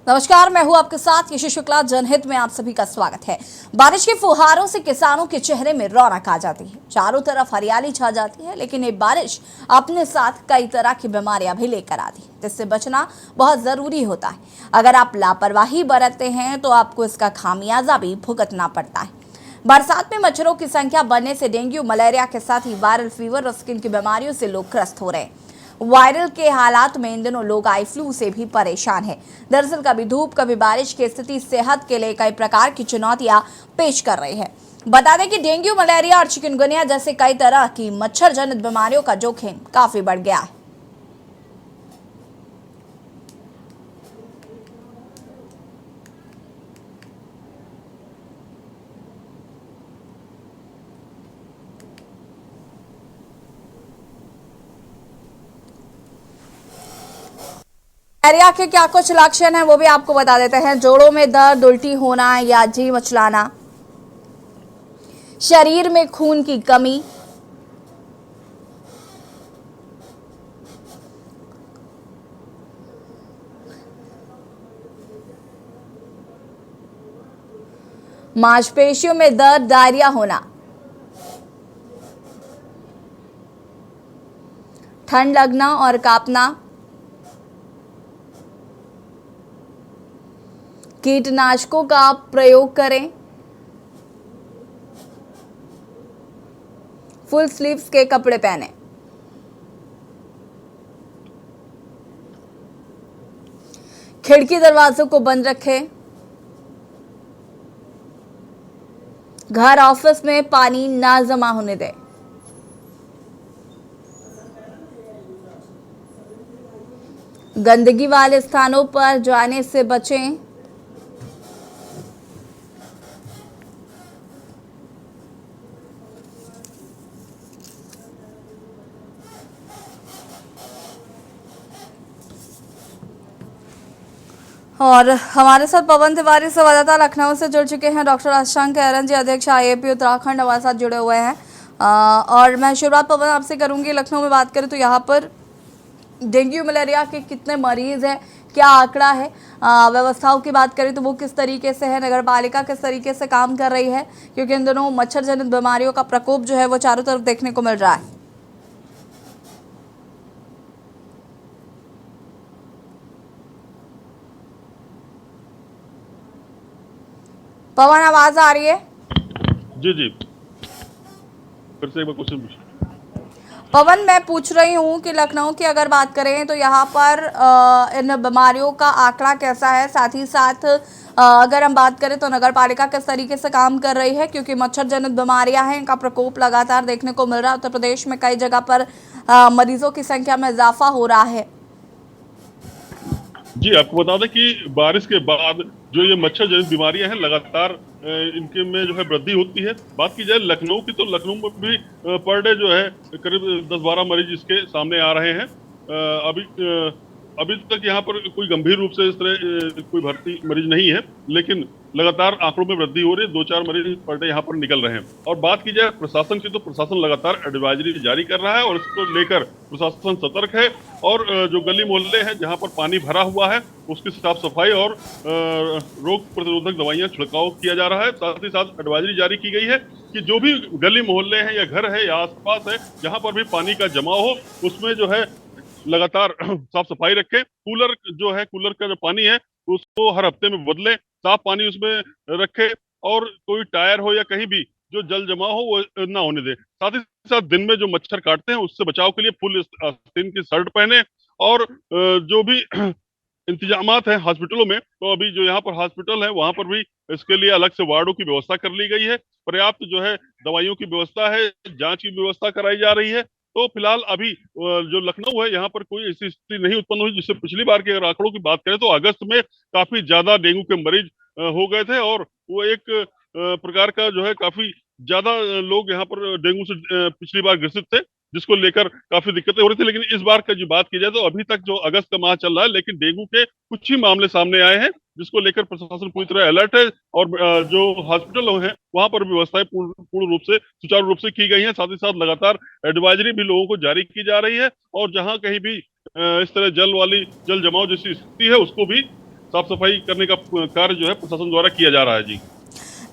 नमस्कार, मैं हूं आपके साथ यशी शुक्ला। जनहित में आप सभी का स्वागत है। बारिश के फुहारों से किसानों के चेहरे में रौनक आ जाती है, चारों तरफ हरियाली छा जाती है। लेकिन ये बारिश अपने साथ कई तरह की बीमारियां भी लेकर आती है, जिससे बचना बहुत जरूरी होता है। अगर आप लापरवाही बरतते हैं तो आपको इसका खामियाजा भी भुगतना पड़ता है। बरसात में मच्छरों की संख्या बढ़ने से डेंगू, मलेरिया के साथ ही वायरल फीवर और स्किन की बीमारियों से लोग ग्रस्त हो रहे हैं। वायरल के हालात में इन दिनों लोग आई फ्लू से भी परेशान हैं। दरअसल कभी धूप कभी बारिश की स्थिति सेहत के लिए कई प्रकार की चुनौतियां पेश कर रही है। बता दें कि डेंगू, मलेरिया और चिकनगुनिया जैसे कई तरह की मच्छर जनित बीमारियों का जोखिम काफी बढ़ गया है। मलेरिया के क्या कुछ लक्षण हैं वो भी आपको बता देते हैं। जोड़ों में दर्द, उल्टी होना या जी मचलाना, शरीर में खून की कमी, मांसपेशियों में दर्द, डायरिया होना, ठंड लगना और कांपना, कीटनाशकों का प्रयोग करें, फुल स्लीव्स के कपड़े पहने, खिड़की दरवाजों को बंद रखें, घर ऑफिस में पानी ना जमा होने दें, गंदगी वाले स्थानों पर जाने से बचें, और हमारे साथ पवन तिवारी संवाददाता लखनऊ से जुड़ चुके हैं। डॉक्टर शशांक कैरन जी, अध्यक्ष आईएपी उत्तराखंड, हमारे साथ जुड़े हुए हैं। और मैं शुरुआत पवन आपसे करूंगी। लखनऊ में बात करें तो यहाँ पर डेंगू, मलेरिया के कितने मरीज हैं, क्या आंकड़ा है? व्यवस्थाओं की बात करें तो वो किस तरीके से है, नगर पालिका किस तरीके से काम कर रही है, क्योंकि इन दोनों मच्छर जनित बीमारियों का प्रकोप जो है वो चारों तरफ देखने को मिल रहा है। पवन, आवाज आ रही है? जी जी, फिर से एक बार क्वेश्चन पूछिए। पवन, मैं पूछ रही हूँ कि लखनऊ की अगर बात करें तो यहाँ पर इन बीमारियों का आंकड़ा कैसा है, साथ ही साथ अगर हम बात करें तो नगर पालिका किस तरीके से काम कर रही है, क्योंकि मच्छर जनित बीमारियां हैं, इनका प्रकोप लगातार देखने को मिल रहा है। उत्तर प्रदेश में कई जगह पर मरीजों की संख्या में इजाफा हो रहा है। जी, आपको बता दें कि बारिश के बाद जो ये मच्छर जनित बीमारियां हैं लगातार इनके में जो है वृद्धि होती है। बात की जाए लखनऊ की तो लखनऊ में भी पर डे जो है करीब 10-12 मरीज इसके सामने आ रहे हैं। अभी तक यहाँ पर कोई गंभीर रूप से इस तरह कोई भर्ती मरीज नहीं है, लेकिन लगातार आंकड़ों में वृद्धि हो रही है। 2-4 मरीज पर डे यहाँ पर निकल रहे हैं। और बात की जाए प्रशासन की तो प्रशासन लगातार एडवाइजरी जारी कर रहा है और इसको लेकर प्रशासन सतर्क है। और जो गली मोहल्ले हैं जहाँ पर पानी भरा हुआ है उसकी साफ सफाई और रोग प्रतिरोधक दवाइयां छिड़काव किया जा रहा है। साथ ही साथ एडवाइजरी जारी की गई है कि जो भी गली मोहल्ले हैं या घर है या आसपास है जहां पर भी पानी का जमाव हो उसमें जो है लगातार साफ सफाई रखें। कूलर जो है, कूलर का जो पानी है उसको हर हफ्ते में बदलें, साफ पानी उसमें रखें। और कोई टायर हो या कहीं भी जो जल जमा हो वो ना होने दें। साथ ही साथ दिन में जो मच्छर काटते हैं उससे बचाव के लिए फुल आस्तीन की शर्ट पहने। और जो भी इंतजामात हैं हॉस्पिटलों में, तो अभी जो यहाँ पर हॉस्पिटल है वहां पर भी इसके लिए अलग से वार्डों की व्यवस्था कर ली गई है। पर्याप्त जो है दवाइयों की व्यवस्था है, जांच की व्यवस्था कराई जा रही है। तो फिलहाल अभी जो लखनऊ है यहाँ पर कोई ऐसी स्थिति नहीं उत्पन्न हुई। जिससे पिछली बार के अगर आंकड़ों की बात करें तो अगस्त में काफी ज्यादा डेंगू के मरीज हो गए थे और वो एक प्रकार का जो है काफी ज्यादा लोग यहाँ पर डेंगू से पिछली बार ग्रसित थे, जिसको लेकर काफी दिक्कतें हो रही थी। लेकिन इस बार का जो बात की जाए तो अभी तक जो अगस्त का माह चल रहा है, लेकिन डेंगू के कुछ ही मामले सामने आए हैं, जिसको लेकर प्रशासन पूरी तरह अलर्ट है। और जो हॉस्पिटल हैं वहां पर व्यवस्थाएं पूर्ण रूप से सुचारू रूप से की गई हैं। साथ ही साथ लगातार एडवाइजरी भी लोगों को जारी की जा रही है। और जहां कहीं भी इस तरह जल जमाव जैसी स्थिति है उसको भी साफ सफाई करने का कार्य जो है प्रशासन द्वारा किया जा रहा है जी।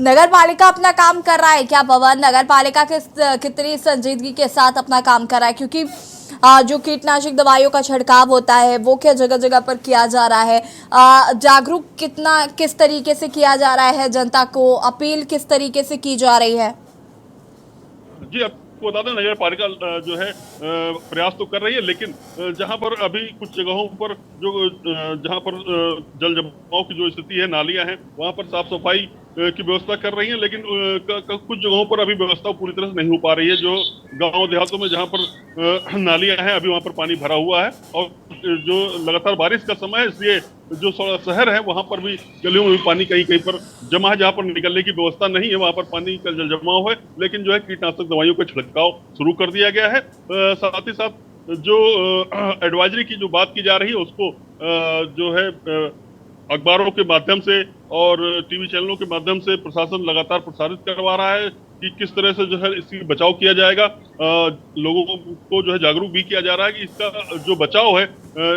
नगर पालिका अपना काम कर रहा है क्या पवन? नगर पालिका कितनी संजीदगी के साथ अपना काम कर रहा है? क्योंकि जो कीटनाशक दवाइयों का छिड़काव होता है वो क्या जगह जगह पर किया जा रहा है? जागरूक किस तरीके से किया जा रहा है? जनता को अपील किस तरीके से की जा रही है? जी, आपको बता दें नगर पालिका जो है प्रयास तो कर रही है, लेकिन जहां पर अभी कुछ जगहों पर जो जहां पर जल जमाव की जो स्थिति है, नालियां हैं, वहां पर साफ सफाई की व्यवस्था कर रही है, लेकिन कुछ जगहों पर अभी व्यवस्था पूरी तरह से नहीं हो पा रही है। जो गांव देहातों में जहां पर नालियां हैं, अभी वहां पर पानी भरा हुआ है, और जो लगातार बारिश का समय है, इसलिए जो शहर है वहां पर भी गलियों में भी पानी कहीं कहीं पर जमा है, जहां पर निकलने की व्यवस्था नहीं है, वहां पर पानी का जल जमाव है। लेकिन जो है कीटनाशक दवाइयों का छिड़काव शुरू कर दिया गया है। साथ ही साथ जो एडवाइजरी की जो बात की जा रही है, उसको जो है अखबारों के माध्यम से और टीवी चैनलों के माध्यम से प्रशासन लगातार प्रसारित करवा रहा है कि किस तरह से जो है इसकी बचाव किया जाएगा। लोगों को जो है जागरूक भी किया जा रहा है कि इसका जो बचाव है,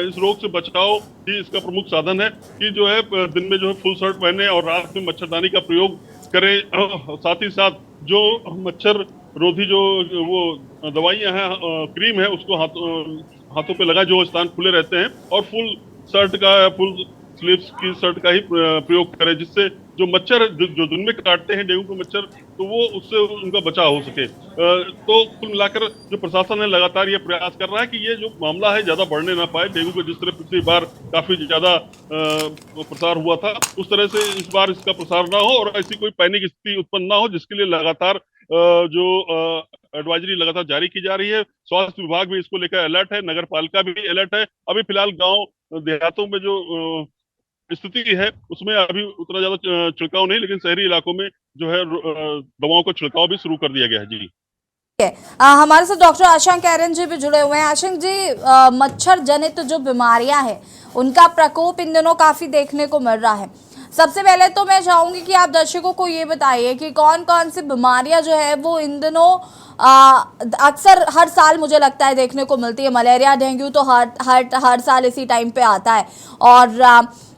इस रोग से बचाव ही इसका प्रमुख साधन है कि जो है दिन में जो है फुल शर्ट पहने और रात में मच्छरदानी का प्रयोग करें। साथ ही साथ जो मच्छर रोधी जो वो दवाइयां हैं, क्रीम है, उसको हाथों पे लगाए जो स्थान खुले रहते हैं, और फुल स्लीव्स की शर्ट का ही प्रयोग करें, जिससे जो मच्छर जो दिन में काटते हैं डेंगू के मच्छर, तो वो उससे उनका बचाव हो सके। तो कुल मिलाकर जो प्रशासन है लगातार ये प्रयास कर रहा है कि ये जो मामला है ज्यादा बढ़ने ना पाए। डेंगू का जिस तरह पिछली बार काफी ज्यादा प्रसार हुआ था, उस तरह से इस बार इसका प्रसार ना हो और ऐसी कोई पैनिक स्थिति उत्पन्न ना हो, जिसके लिए लगातार जो एडवाइजरी लगातार जारी की जा रही है। स्वास्थ्य विभाग भी इसको लेकर अलर्ट है, नगर पालिका भी अलर्ट है। अभी फिलहाल गांव देहातों में जो स्थिति है उसमें अभी उतना ज्यादा छिड़काव नहीं, लेकिन शहरी इलाकों में जो है दवाओं का छिड़काव भी शुरू कर दिया गया है जी। हमारे साथ डॉक्टर आशंक एरन जी भी जुड़े हुए हैं। आशंक जी, मच्छर जनित जो बीमारियां हैं उनका प्रकोप इन दिनों काफी देखने को मिल रहा है। सबसे पहले तो मैं चाहूंगी कि आप दर्शकों को ये बताइए कि कौन कौन सी बीमारियां जो है वो इन दिनों अक्सर हर साल मुझे लगता है देखने को मिलती है। मलेरिया, डेंगू तो हर साल इसी टाइम पे आता है। और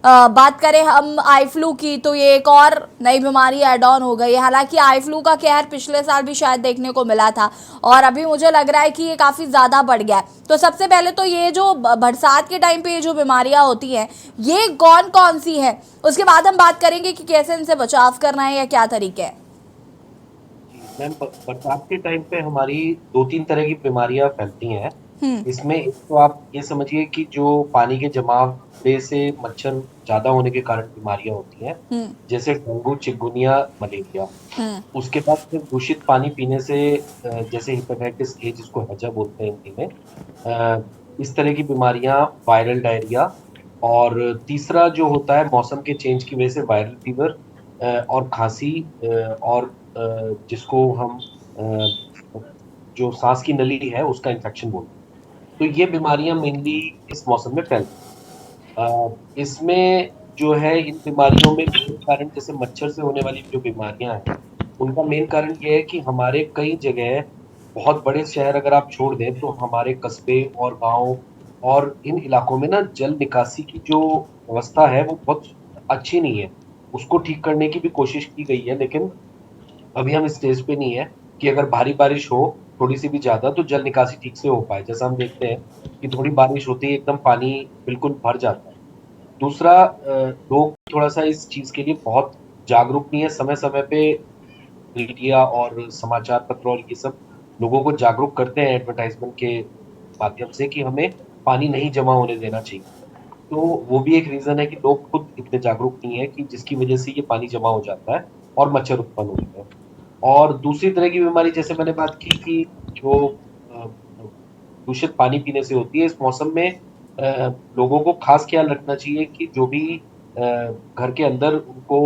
बात करें हम आई फ्लू की, तो ये एक और नई बीमारी ऐड ऑन हो गई है। हालांकि आई फ्लू का कहर पिछले साल भी शायद देखने को मिला था, और अभी मुझे लग रहा है कि ये काफ़ी ज़्यादा बढ़ गया है। तो सबसे पहले तो ये जो बरसात के टाइम पे ये जो बीमारियां होती हैं, ये कौन कौन सी हैं, उसके बाद हम बात करेंगे कि कैसे इनसे बचाव करना है या क्या तरीके हैं। मैम, बरसात के टाइम पे हमारी 2-3 तरह की बीमारियां फैलती हैं। इसमें एक तो आप ये समझिए कि जो पानी के जमाव से मच्छर ज्यादा होने के कारण बीमारियां होती हैं, जैसे डेंगू, चिकनगुनिया, मलेरिया। उसके बाद फिर दूषित पानी पीने से जैसे हेपेटाइटिस ए, जिसको हैजा बोलते हैं हिंदी में, इस तरह की बीमारियां, वायरल डायरिया, और तीसरा जो होता है मौसम के चेंज की वजह से वायरल फीवर और खांसी, और जिसको हम जो सांस की नली है उसका इन्फेक्शन बोलते हैं। तो ये बीमारियां मेनली इस मौसम में फैलती हैं। इसमें जो है इन बीमारियों में मेन कारण, जैसे मच्छर से होने वाली जो बीमारियां हैं, उनका मेन कारण ये है कि हमारे कई जगह, बहुत बड़े शहर अगर आप छोड़ दें तो हमारे कस्बे और गांव और इन इलाकों में ना जल निकासी की जो व्यवस्था है वो बहुत अच्छी नहीं है। उसको ठीक करने की भी कोशिश की गई है, लेकिन अभी हम इस स्टेज पे नहीं है कि अगर भारी बारिश हो थोड़ी सी भी ज्यादा तो जल निकासी ठीक से हो पाए। जैसा हम देखते हैं कि थोड़ी बारिश होती है एकदम पानी बिल्कुल भर जाता है। दूसरा, लोग थोड़ा सा इस चीज के लिए बहुत जागरूक नहीं है। समय समय पे मीडिया और समाचार पत्र और ये सब लोगों को जागरूक करते हैं एडवर्टाइजमेंट के माध्यम से कि हमें पानी नहीं जमा होने देना चाहिए। तो वो भी एक रीजन है कि लोग खुद इतने जागरूक नहीं है, कि जिसकी वजह से ये पानी जमा हो जाता है और मच्छर उत्पन्न होते हैं। और दूसरी तरह की बीमारी, जैसे मैंने बात की कि जो दूषित पानी पीने से होती है, इस मौसम में लोगों को खास ख्याल रखना चाहिए कि जो भी घर के अंदर उनको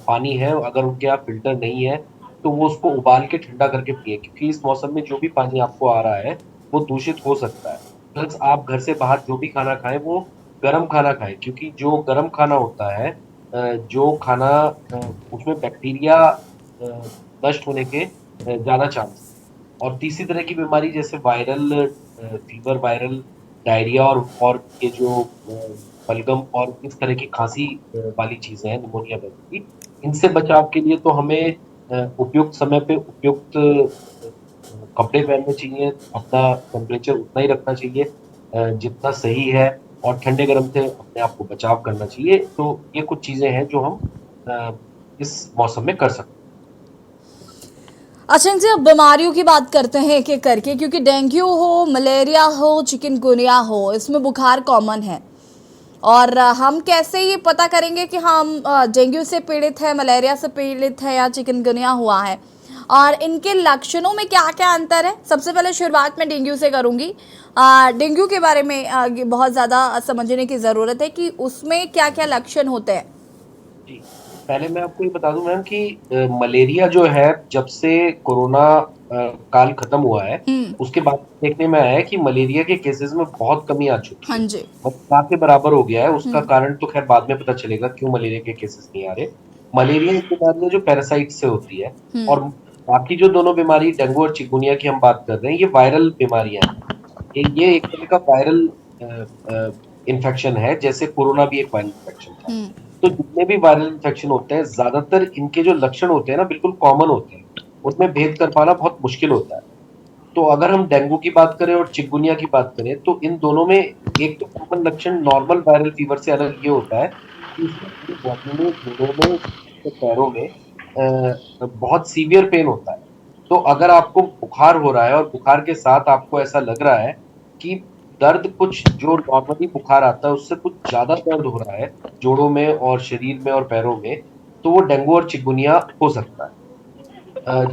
पानी है, अगर उनके यहाँ फिल्टर नहीं है तो वो उसको उबाल के ठंडा करके पिए, क्योंकि इस मौसम में जो भी पानी आपको आ रहा है वो दूषित हो सकता है। प्लस आप घर से बाहर जो भी खाना खाएं वो गर्म खाना खाएं, क्योंकि जो गर्म खाना होता है, जो खाना उसमें बैक्टीरिया नष्ट होने के ज्यादा चांस। और तीसरी तरह की बीमारी जैसे वायरल फीवर, वायरल डायरिया, और ये जो बलगम और इस तरह की खांसी वाली चीजें हैं, निमोनिया वगैरह की, इनसे बचाव के लिए तो हमें उपयुक्त समय पे उपयुक्त कपड़े पहनने चाहिए, अपना टेम्परेचर उतना ही रखना चाहिए जितना सही है, और ठंडे गर्म से अपने आप को बचाव करना चाहिए। तो ये कुछ चीजें हैं जो हम इस मौसम में कर सकते अच्छा जी, अब बीमारियों की बात करते हैं एक एक करके, क्योंकि डेंगू हो, मलेरिया हो, चिकनगुनिया हो, इसमें बुखार कॉमन है। और हम कैसे ये पता करेंगे कि हम डेंगू से पीड़ित है, मलेरिया से पीड़ित है या चिकनगुनिया हुआ है, और इनके लक्षणों में क्या क्या अंतर है? सबसे पहले शुरुआत में डेंगू से करूंगी। डेंगू के बारे में बहुत ज़्यादा समझने की ज़रूरत है कि उसमें क्या क्या लक्षण होते हैं। हैं। जी, पहले मैं आपको ये बता दूं मैम कि मलेरिया जो है, जब से कोरोना काल खत्म हुआ है, उसके बाद देखने में आया है कि मलेरिया के केसेस में बहुत कमी आ चुकी हाँ है, जी। मतलब ना के बराबर हो गया है। उसका कारण तो खैर बाद में पता चलेगा क्यों मलेरिया के केसेस नहीं आ रहे। मलेरिया एक बीमारी है जो पैरासाइट से होती है, और बाकी जो दोनों बीमारी डेंगू और चिकुनिया की हम बात कर रहे हैं, ये वायरल बीमारियां हैं। ये एक तरह का वायरल इन्फेक्शन है, जैसे कोरोना भी एक वायरल इन्फेक्शन था। तो जितने भी वायरल इन्फेक्शन होते हैं, ज्यादातर इनके जो लक्षण होते हैं ना, बिल्कुल कॉमन होते हैं, उनमें भेद कर पाना बहुत मुश्किल होता है। तो अगर हम डेंगू की बात करें और चिकुनिया की बात करें, तो इन दोनों में एक तो कॉमन लक्षण नॉर्मल वायरल फीवर से अलग ये होता है कि इसमें पूरी बॉडी में, जोड़ों में, पैरों में बहुत सीवियर पेन होता है। तो अगर आपको बुखार हो रहा है और बुखार के साथ आपको ऐसा लग रहा है कि दर्द कुछ जो नॉर्मली बुखार आता है उससे कुछ ज्यादा दर्द हो रहा है जोड़ों में और शरीर में और पैरों में, तो वो डेंगू और चिकुनिया हो सकता है।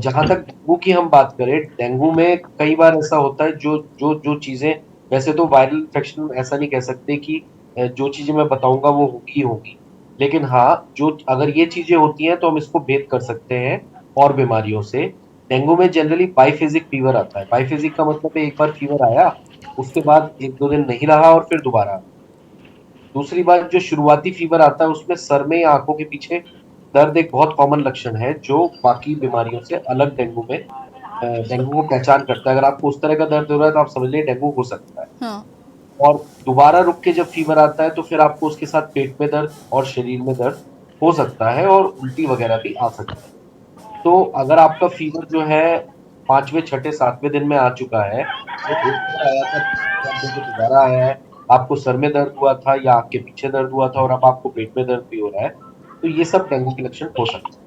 जहां तक डेंगू की हम बात करें, डेंगू में कई बार ऐसा होता है, जो जो जो चीजें, वैसे तो वायरल इन्फेक्शन ऐसा नहीं कह सकते कि जो चीजें मैं बताऊंगा वो होगी ही होगी, लेकिन हाँ, जो अगर ये चीजें होती हैं तो हम इसको भेद कर सकते हैं और बीमारियों से। डेंगू में जनरली बाइफेजिक फीवर आता है। बाइफेजिक का मतलब है एक बार फीवर आया, उसके बाद एक दो दिन नहीं रहा और फिर दोबारा। दूसरी बात, जो शुरुआती फीवर आता है उसमें सर में या आंखों के पीछे दर्द एक बहुत कॉमन लक्षण है, जो बाकी बीमारियों से अलग डेंगू में डेंगू को पहचान करता है। अगर आपको उस तरह का दर्द हो रहा है तो आप समझ लीजिए डेंगू हो सकता है। हाँ। और दोबारा रुक के जब फीवर आता है तो फिर आपको उसके साथ पेट में दर्द और शरीर में दर्द हो सकता है, और उल्टी वगैरह भी आ सकती है। तो अगर आपका फीवर जो है 5वें, 6ठे, 7वें दिन में आ चुका है, तो एक बार आया था, दूसरे दिन पे दोबारा आया है, आपको सर में दर्द हुआ था या आँख के पीछे दर्द हुआ था और अब आपको पेट में दर्द भी हो रहा है, तो ये सब डेंगू के लक्षण हो सकते हैं।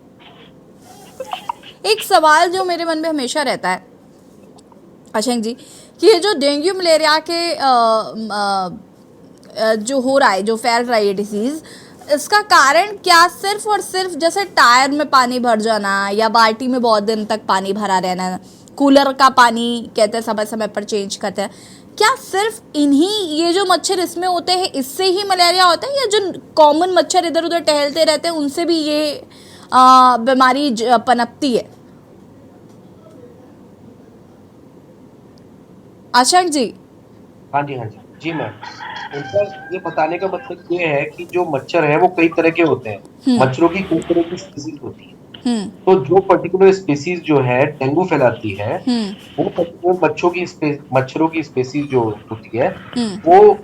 एक सवाल जो मेरे मन में हमेशा रहता है अशंक जी, कि ये जो डेंगू मलेरिया के जो हो रहा है, जो फैल रहा है ये डिसीज, इसका कारण क्या सिर्फ और सिर्फ जैसे टायर में पानी भर जाना या बाल्टी में बहुत दिन तक पानी भरा रहना, कूलर का पानी कहते हैं समय समय पर चेंज करते हैं, क्या सिर्फ इन्हीं ये जो मच्छर इसमें होते हैं इससे ही मलेरिया होता है, या जो कॉमन मच्छर इधर उधर टहलते रहते हैं उनसे भी ये बीमारी पनपती है? आशंक जी। हाँ जी, हाँ जी, जी मैम। इनका ये बताने का मतलब ये है कि जो मच्छर है वो कई तरह के होते हैं। मच्छरों की कई तरह की स्पीसीज होती है। तो जो पर्टिकुलर स्पीसीज जो है डेंगू फैलाती है, वो पर्टिकुलर मच्छरों की स्पीसीज जो होती है, वो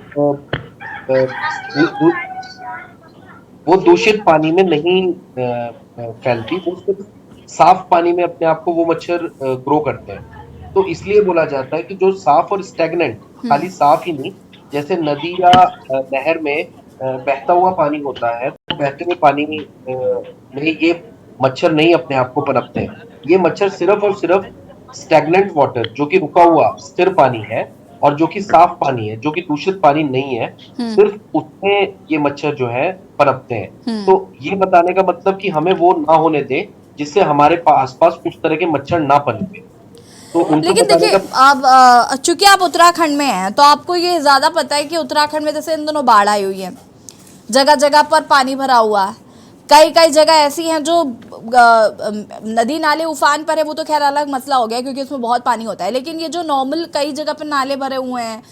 वो दूषित पानी में नहीं फैलती, वो सिर्फ साफ पानी में अपने आप को वो मच्छर ग्रो करते हैं। तो इसलिए बोला जाता है कि जो साफ और स्टेगनेंट, खाली साफ ही नहीं, जैसे नदी या नहर में बहता हुआ पानी होता है, तो बहते हुए पानी में ये मच्छर नहीं अपने आप को पनपते हैं। ये मच्छर सिर्फ और सिर्फ स्टेगनेंट वाटर, जो कि रुका हुआ स्थिर पानी है, और जो कि साफ पानी है, जो कि दूषित पानी नहीं है, सिर्फ उसमें ये मच्छर जो है पनपते हैं। तो ये बताने का मतलब कि हमें वो ना होने दें जिससे हमारे आसपास उस तरह के मच्छर ना पनपे। तो उनको लेकिन बताने देखिए, का आप चूंकि आप उत्तराखंड में हैं तो आपको ये ज्यादा पता है कि उत्तराखंड में जैसे इन दोनों बाढ़ आई हुई है, जगह जगह पर पानी भरा हुआ है, कई कई जगह ऐसी हैं जो नदी नाले उफान पर है, वो तो खैर अलग मसला हो गया क्योंकि उसमें बहुत पानी होता है, लेकिन ये जो नॉर्मल कई जगह पर नाले भरे हुए हैं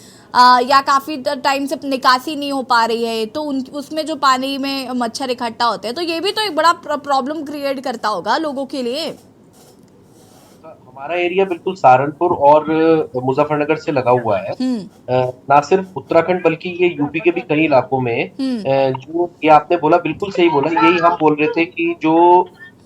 या काफ़ी टाइम से निकासी नहीं हो पा रही है, तो उसमें जो पानी में मच्छर इकट्ठा होते हैं, तो ये भी तो एक बड़ा प्रॉब्लम क्रिएट करता होगा लोगों के लिए। हमारा एरिया बिल्कुल सहारनपुर और मुजफ्फरनगर से लगा हुआ है। ना सिर्फ उत्तराखंड बल्कि ये यूपी के भी कई इलाकों में जो ये आपने बोला बिल्कुल सही बोला। यही हम बोल रहे थे कि जो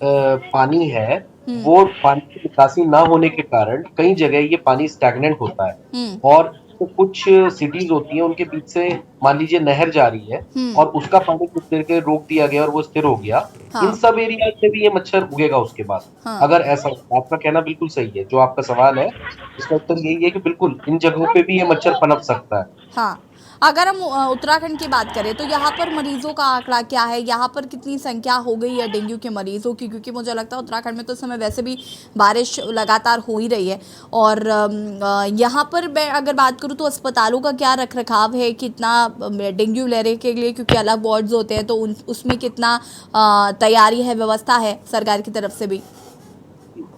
पानी है वो पानी की निकासी ना होने के कारण कई जगह ये पानी स्टैग्नेंट होता है और तो कुछ सिटीज होती हैं उनके बीच से मान लीजिए नहर जा रही है और उसका पानी कुछ देर के रोक दिया गया और वो स्थिर हो गया। हाँ। इन सब एरिया से भी ये मच्छर उगेगा उसके बाद। हाँ। अगर ऐसा आपका कहना बिल्कुल सही है, जो आपका सवाल है इसका उत्तर यही है कि बिल्कुल इन जगहों पे भी ये मच्छर पनप सकता है। हाँ, अगर हम उत्तराखंड की बात करें तो यहाँ पर मरीजों का आंकड़ा क्या है? यहाँ पर कितनी संख्या हो गई है डेंगू के मरीजों की? क्योंकि मुझे लगता है उत्तराखंड में तो इस समय वैसे भी बारिश लगातार हो ही रही है। और यहाँ पर मैं अगर बात करूँ तो अस्पतालों का क्या रख रखाव है? कितना डेंगू लहरे के लिए, क्योंकि अलग वार्ड्स होते हैं, तो उसमें कितना तैयारी है, व्यवस्था है सरकार की तरफ से भी?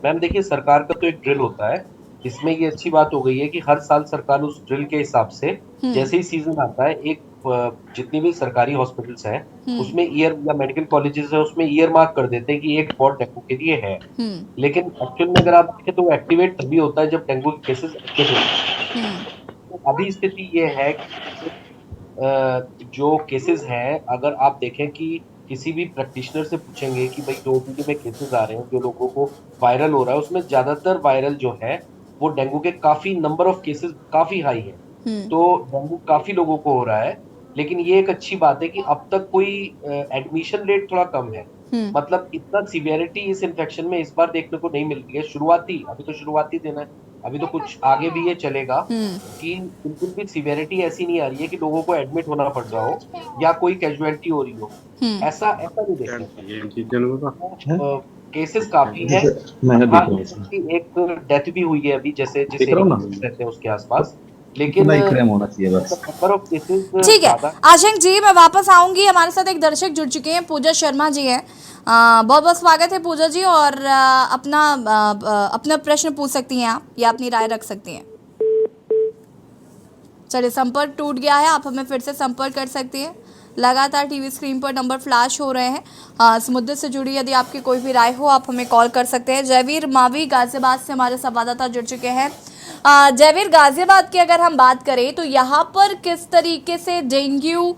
मैम देखिए, सरकार का तो एक ड्रिल होता है। इसमें ये अच्छी बात हो गई है कि हर साल सरकार उस ड्रिल के हिसाब से जैसे ही सीजन आता है एक जितनी भी सरकारी हॉस्पिटल्स हैं उसमें ईयर या मेडिकल कॉलेजेस है उसमें ईयर मार्क कर देते हैं कि एक वार्ड डेंगू के लिए है। लेकिन एक्चुअल में अगर आप देखें तो वो एक्टिवेट तभी होता है जब डेंगू के केसेस एक्टिव होते हैं। तो अभी स्थिति ये है कि जो केसेस हैं अगर आप देखें कि किसी भी प्रैक्टिशनर से पूछेंगे कि भाई जो ओपीडी में केसेस आ रहे हैं जो लोगों को वायरल हो रहा है उसमें ज्यादातर वायरल जो है वो डेंगू के काफी नंबर ऑफ केसेस काफी हाई है। तो डेंगू काफी लोगों को हो रहा है। लेकिन ये एक अच्छी बात है कि अब तक कोई एडमिशन रेट थोड़ा कम है। मतलब इतना सीवियरिटी इस इन्फेक्शन में इस बार देखने को नहीं मिल रही है। अभी तो शुरुआती दिन है, अभी तो कुछ आगे भी ये चलेगा कि बिल्कुल भी सीवियरिटी ऐसी नहीं आ रही है कि लोगों को एडमिट होना पड़ रहा हो या कोई कैजुअलिटी हो रही हो। ऐसा नहीं देखना। केसेस काफी है। एक डेथ भी हुई है अभी जैसे जिस रहते हैं उसके आसपास। लेकिन होना चाहिए बस। ठीक है आशंक जी, मैं वापस आऊंगी। हमारे साथ एक दर्शक जुड़ चुके हैं, पूजा शर्मा जी हैं। बहुत बहुत स्वागत है पूजा जी, और अपना प्रश्न पूछ सकती हैं आप या अपनी राय रख सकती हैं। चलिए, संपर्क टूट गया है, आप हमें फिर से संपर्क कर सकती हैं। लगातार टीवी स्क्रीन पर नंबर फ्लैश हो रहे हैं। इस मुद्दे से जुड़ी यदि आपकी कोई भी राय हो आप हमें कॉल कर सकते हैं। जयवीर मावी गाजियाबाद से हमारे संवाददाता जुड़ चुके हैं। जयवीर, गाजियाबाद की अगर हम बात करें तो यहाँ पर किस तरीके से डेंगू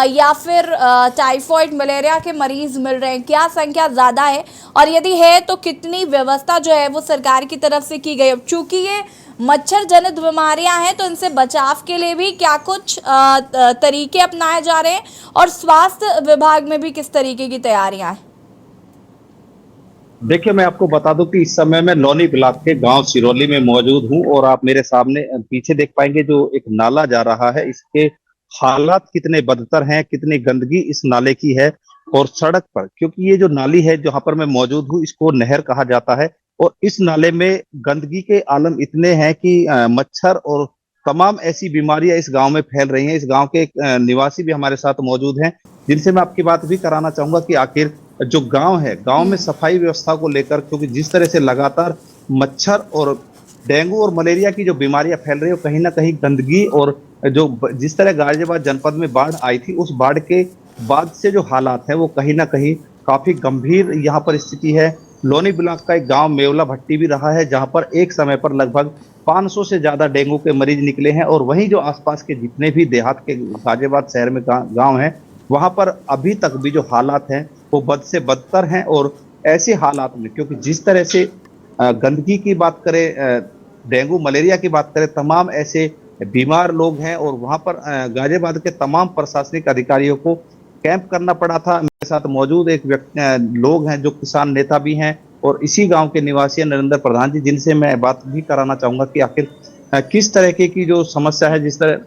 या फिर टाइफॉइड मलेरिया के मरीज मिल रहे हैं? क्या संख्या ज़्यादा है, और यदि है तो कितनी व्यवस्था जो है वो सरकार की तरफ से की गई? चूँकि ये मच्छर जनित बीमारियां हैं तो इनसे बचाव के लिए भी क्या कुछ तरीके अपनाए जा रहे हैं, और स्वास्थ्य विभाग में भी किस तरीके की तैयारियां हैं? देखिए, मैं आपको बता दूं कि इस समय मैं लोनी ब्लॉक के गांव सिरोली में मौजूद हूं और आप मेरे सामने पीछे देख पाएंगे जो एक नाला जा रहा है, इसके हालात कितने बदतर हैं, कितनी गंदगी इस नाले की है। और सड़क पर, क्योंकि ये जो नाली है जहां पर मैं मौजूद हूं इसको नहर कहा जाता है, और इस नाले में गंदगी के आलम इतने हैं कि मच्छर और तमाम ऐसी बीमारियां इस गांव में फैल रही हैं। इस गांव के निवासी भी हमारे साथ मौजूद हैं जिनसे मैं आपकी बात भी कराना चाहूंगा कि आखिर जो गांव है, गांव में सफाई व्यवस्था को लेकर, क्योंकि जिस तरह से लगातार मच्छर और डेंगू और मलेरिया की जो बीमारियां फैल रही है कहीं ना कहीं गंदगी और जो जिस तरह गाजियाबाद जनपद में बाढ़ आई थी उस बाढ़ के बाद से जो हालात है वो कहीं ना कहीं काफी गंभीर यहाँ पर स्थिति है। लोनी ब्लॉक का एक गांव मेवला भट्टी भी रहा है जहां पर एक समय पर लगभग 500 से ज्यादा डेंगू के मरीज निकले हैं, और वहीं जो आसपास के जितने भी देहात के गाजियाबाद शहर में गांव हैं वहां पर अभी तक भी जो हालात हैं वो बद से बदतर हैं। और ऐसे हालात में, क्योंकि जिस तरह से गंदगी की बात करें, डेंगू मलेरिया की बात करें, तमाम ऐसे बीमार लोग हैं, और वहां पर गाजियाबाद के तमाम प्रशासनिक अधिकारियों को कैंप करना पड़ा था। मेरे साथ मौजूद एक लोग हैं जो किसान नेता भी हैं और इसी गांव के निवासी नरेंद्र प्रधान जी, जिनसे मैं बात भी कराना चाहूंगा कि आखिर किस तरह की जो समस्या है, जिस तरह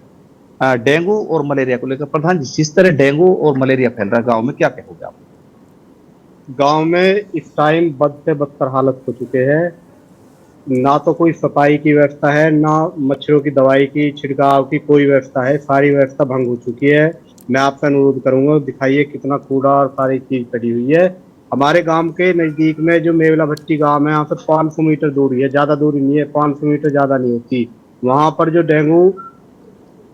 डेंगू और मलेरिया को लेकर। प्रधान जी, जिस तरह डेंगू और मलेरिया फैल रहा है गाँव में, क्या कहोगे आप? गांव में इस टाइम बद से बदतर हालत हो चुके हैं। ना तो कोई सफाई की व्यवस्था है, ना मच्छरों की दवाई की छिड़काव की कोई व्यवस्था है। सारी व्यवस्था भंग हो चुकी है। मैं आपसे अनुरोध करूंगा, दिखाइए कितना कूड़ा और सारी चीज पड़ी हुई है। हमारे गांव के नजदीक में जो मेवला भट्टी गांव है, यहाँ से 500 मीटर दूरी है, ज्यादा दूरी नहीं है, 500 मीटर ज्यादा नहीं होती। वहां पर जो डेंगू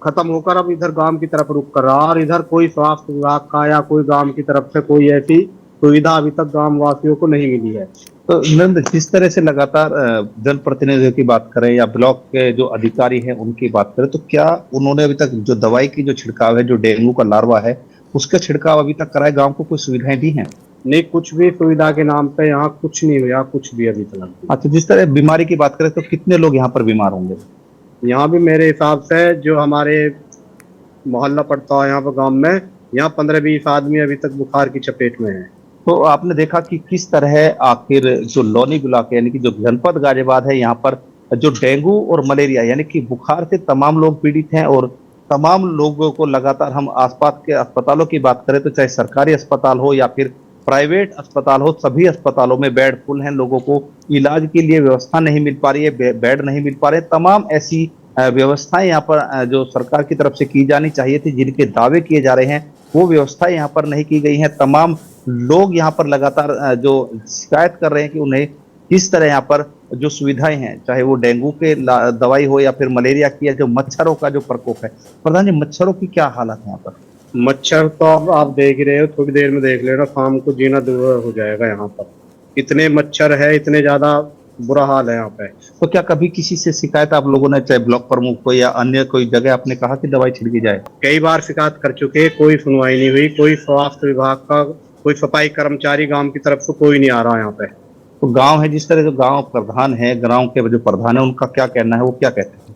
खत्म होकर अब इधर गांव की तरफ रुक कर रहा, और इधर कोई स्वास्थ्य विभाग का या कोई गांव की तरफ से कोई ऐसी सुविधा अभी तक गांव वासियों को नहीं मिली है। तो नरेंद्र, जिस तरह से लगातार जनप्रतिनिधियों की बात करें या ब्लॉक के जो अधिकारी हैं उनकी बात करें, तो क्या उन्होंने अभी तक जो दवाई की जो छिड़काव है, जो डेंगू का लार्वा है, उसका छिड़काव अभी तक कराए? गांव को कोई सुविधाएं दी हैं? नहीं, कुछ भी सुविधा के नाम पे यहाँ कुछ नहीं हुआ, कुछ भी अभी तक। अच्छा, जिस तरह बीमारी की बात करें तो कितने लोग यहाँ पर बीमार होंगे? यहाँ भी मेरे हिसाब से जो हमारे मोहल्ला पड़ता है यहाँ पर गांव में, यहाँ 15-20 आदमी अभी तक बुखार की चपेट में है। तो आपने देखा कि किस तरह आखिर जो लोनी ब्लॉक यानी कि जो जनपद गाजियाबाद है, यहाँ पर जो डेंगू और मलेरिया यानी कि बुखार से तमाम लोग पीड़ित हैं, और तमाम लोगों को लगातार, हम आसपास के अस्पतालों की बात करें तो चाहे सरकारी अस्पताल हो या फिर प्राइवेट अस्पताल हो, सभी अस्पतालों में बेड फुल हैं। लोगों को इलाज के लिए व्यवस्था नहीं मिल पा रही है, बेड नहीं मिल पा रहे। तमाम ऐसी व्यवस्थाएं यहाँ पर जो सरकार की तरफ से की जानी चाहिए थी, जिनके दावे किए जा रहे हैं, वो व्यवस्था यहाँ पर नहीं की गई है। तमाम लोग यहाँ पर लगातार जो शिकायत कर रहे हैं कि उन्हें किस तरह यहाँ पर जो सुविधाएं हैं, चाहे वो डेंगू के दवाई हो या फिर मलेरिया की, या जो मच्छरों का जो प्रकोप है। प्रधान जी, मच्छरों की क्या हालत है यहाँ पर? मच्छर तो अब आप देख ही रहे हो, थोड़ी देर में देख लेना, शाम को जीना दूर हो जाएगा। यहाँ पर इतने मच्छर है, इतने ज्यादा बुरा हाल है यहाँ पे। तो क्या कभी किसी से शिकायत आप लोगों ने, चाहे ब्लॉक प्रमुख को या अन्य कोई जगह, आपने कहा कि दवाई छिड़की जाए? कई बार शिकायत कर चुके, कोई सुनवाई नहीं हुई। कोई स्वास्थ्य विभाग का कोई सफाई कर्मचारी गांव की तरफ से कोई नहीं आ रहा यहाँ पे। तो गांव है, जिस तरह जो गांव प्रधान है, गांव के जो प्रधान है, उनका क्या कहना है, वो क्या कहते हैं?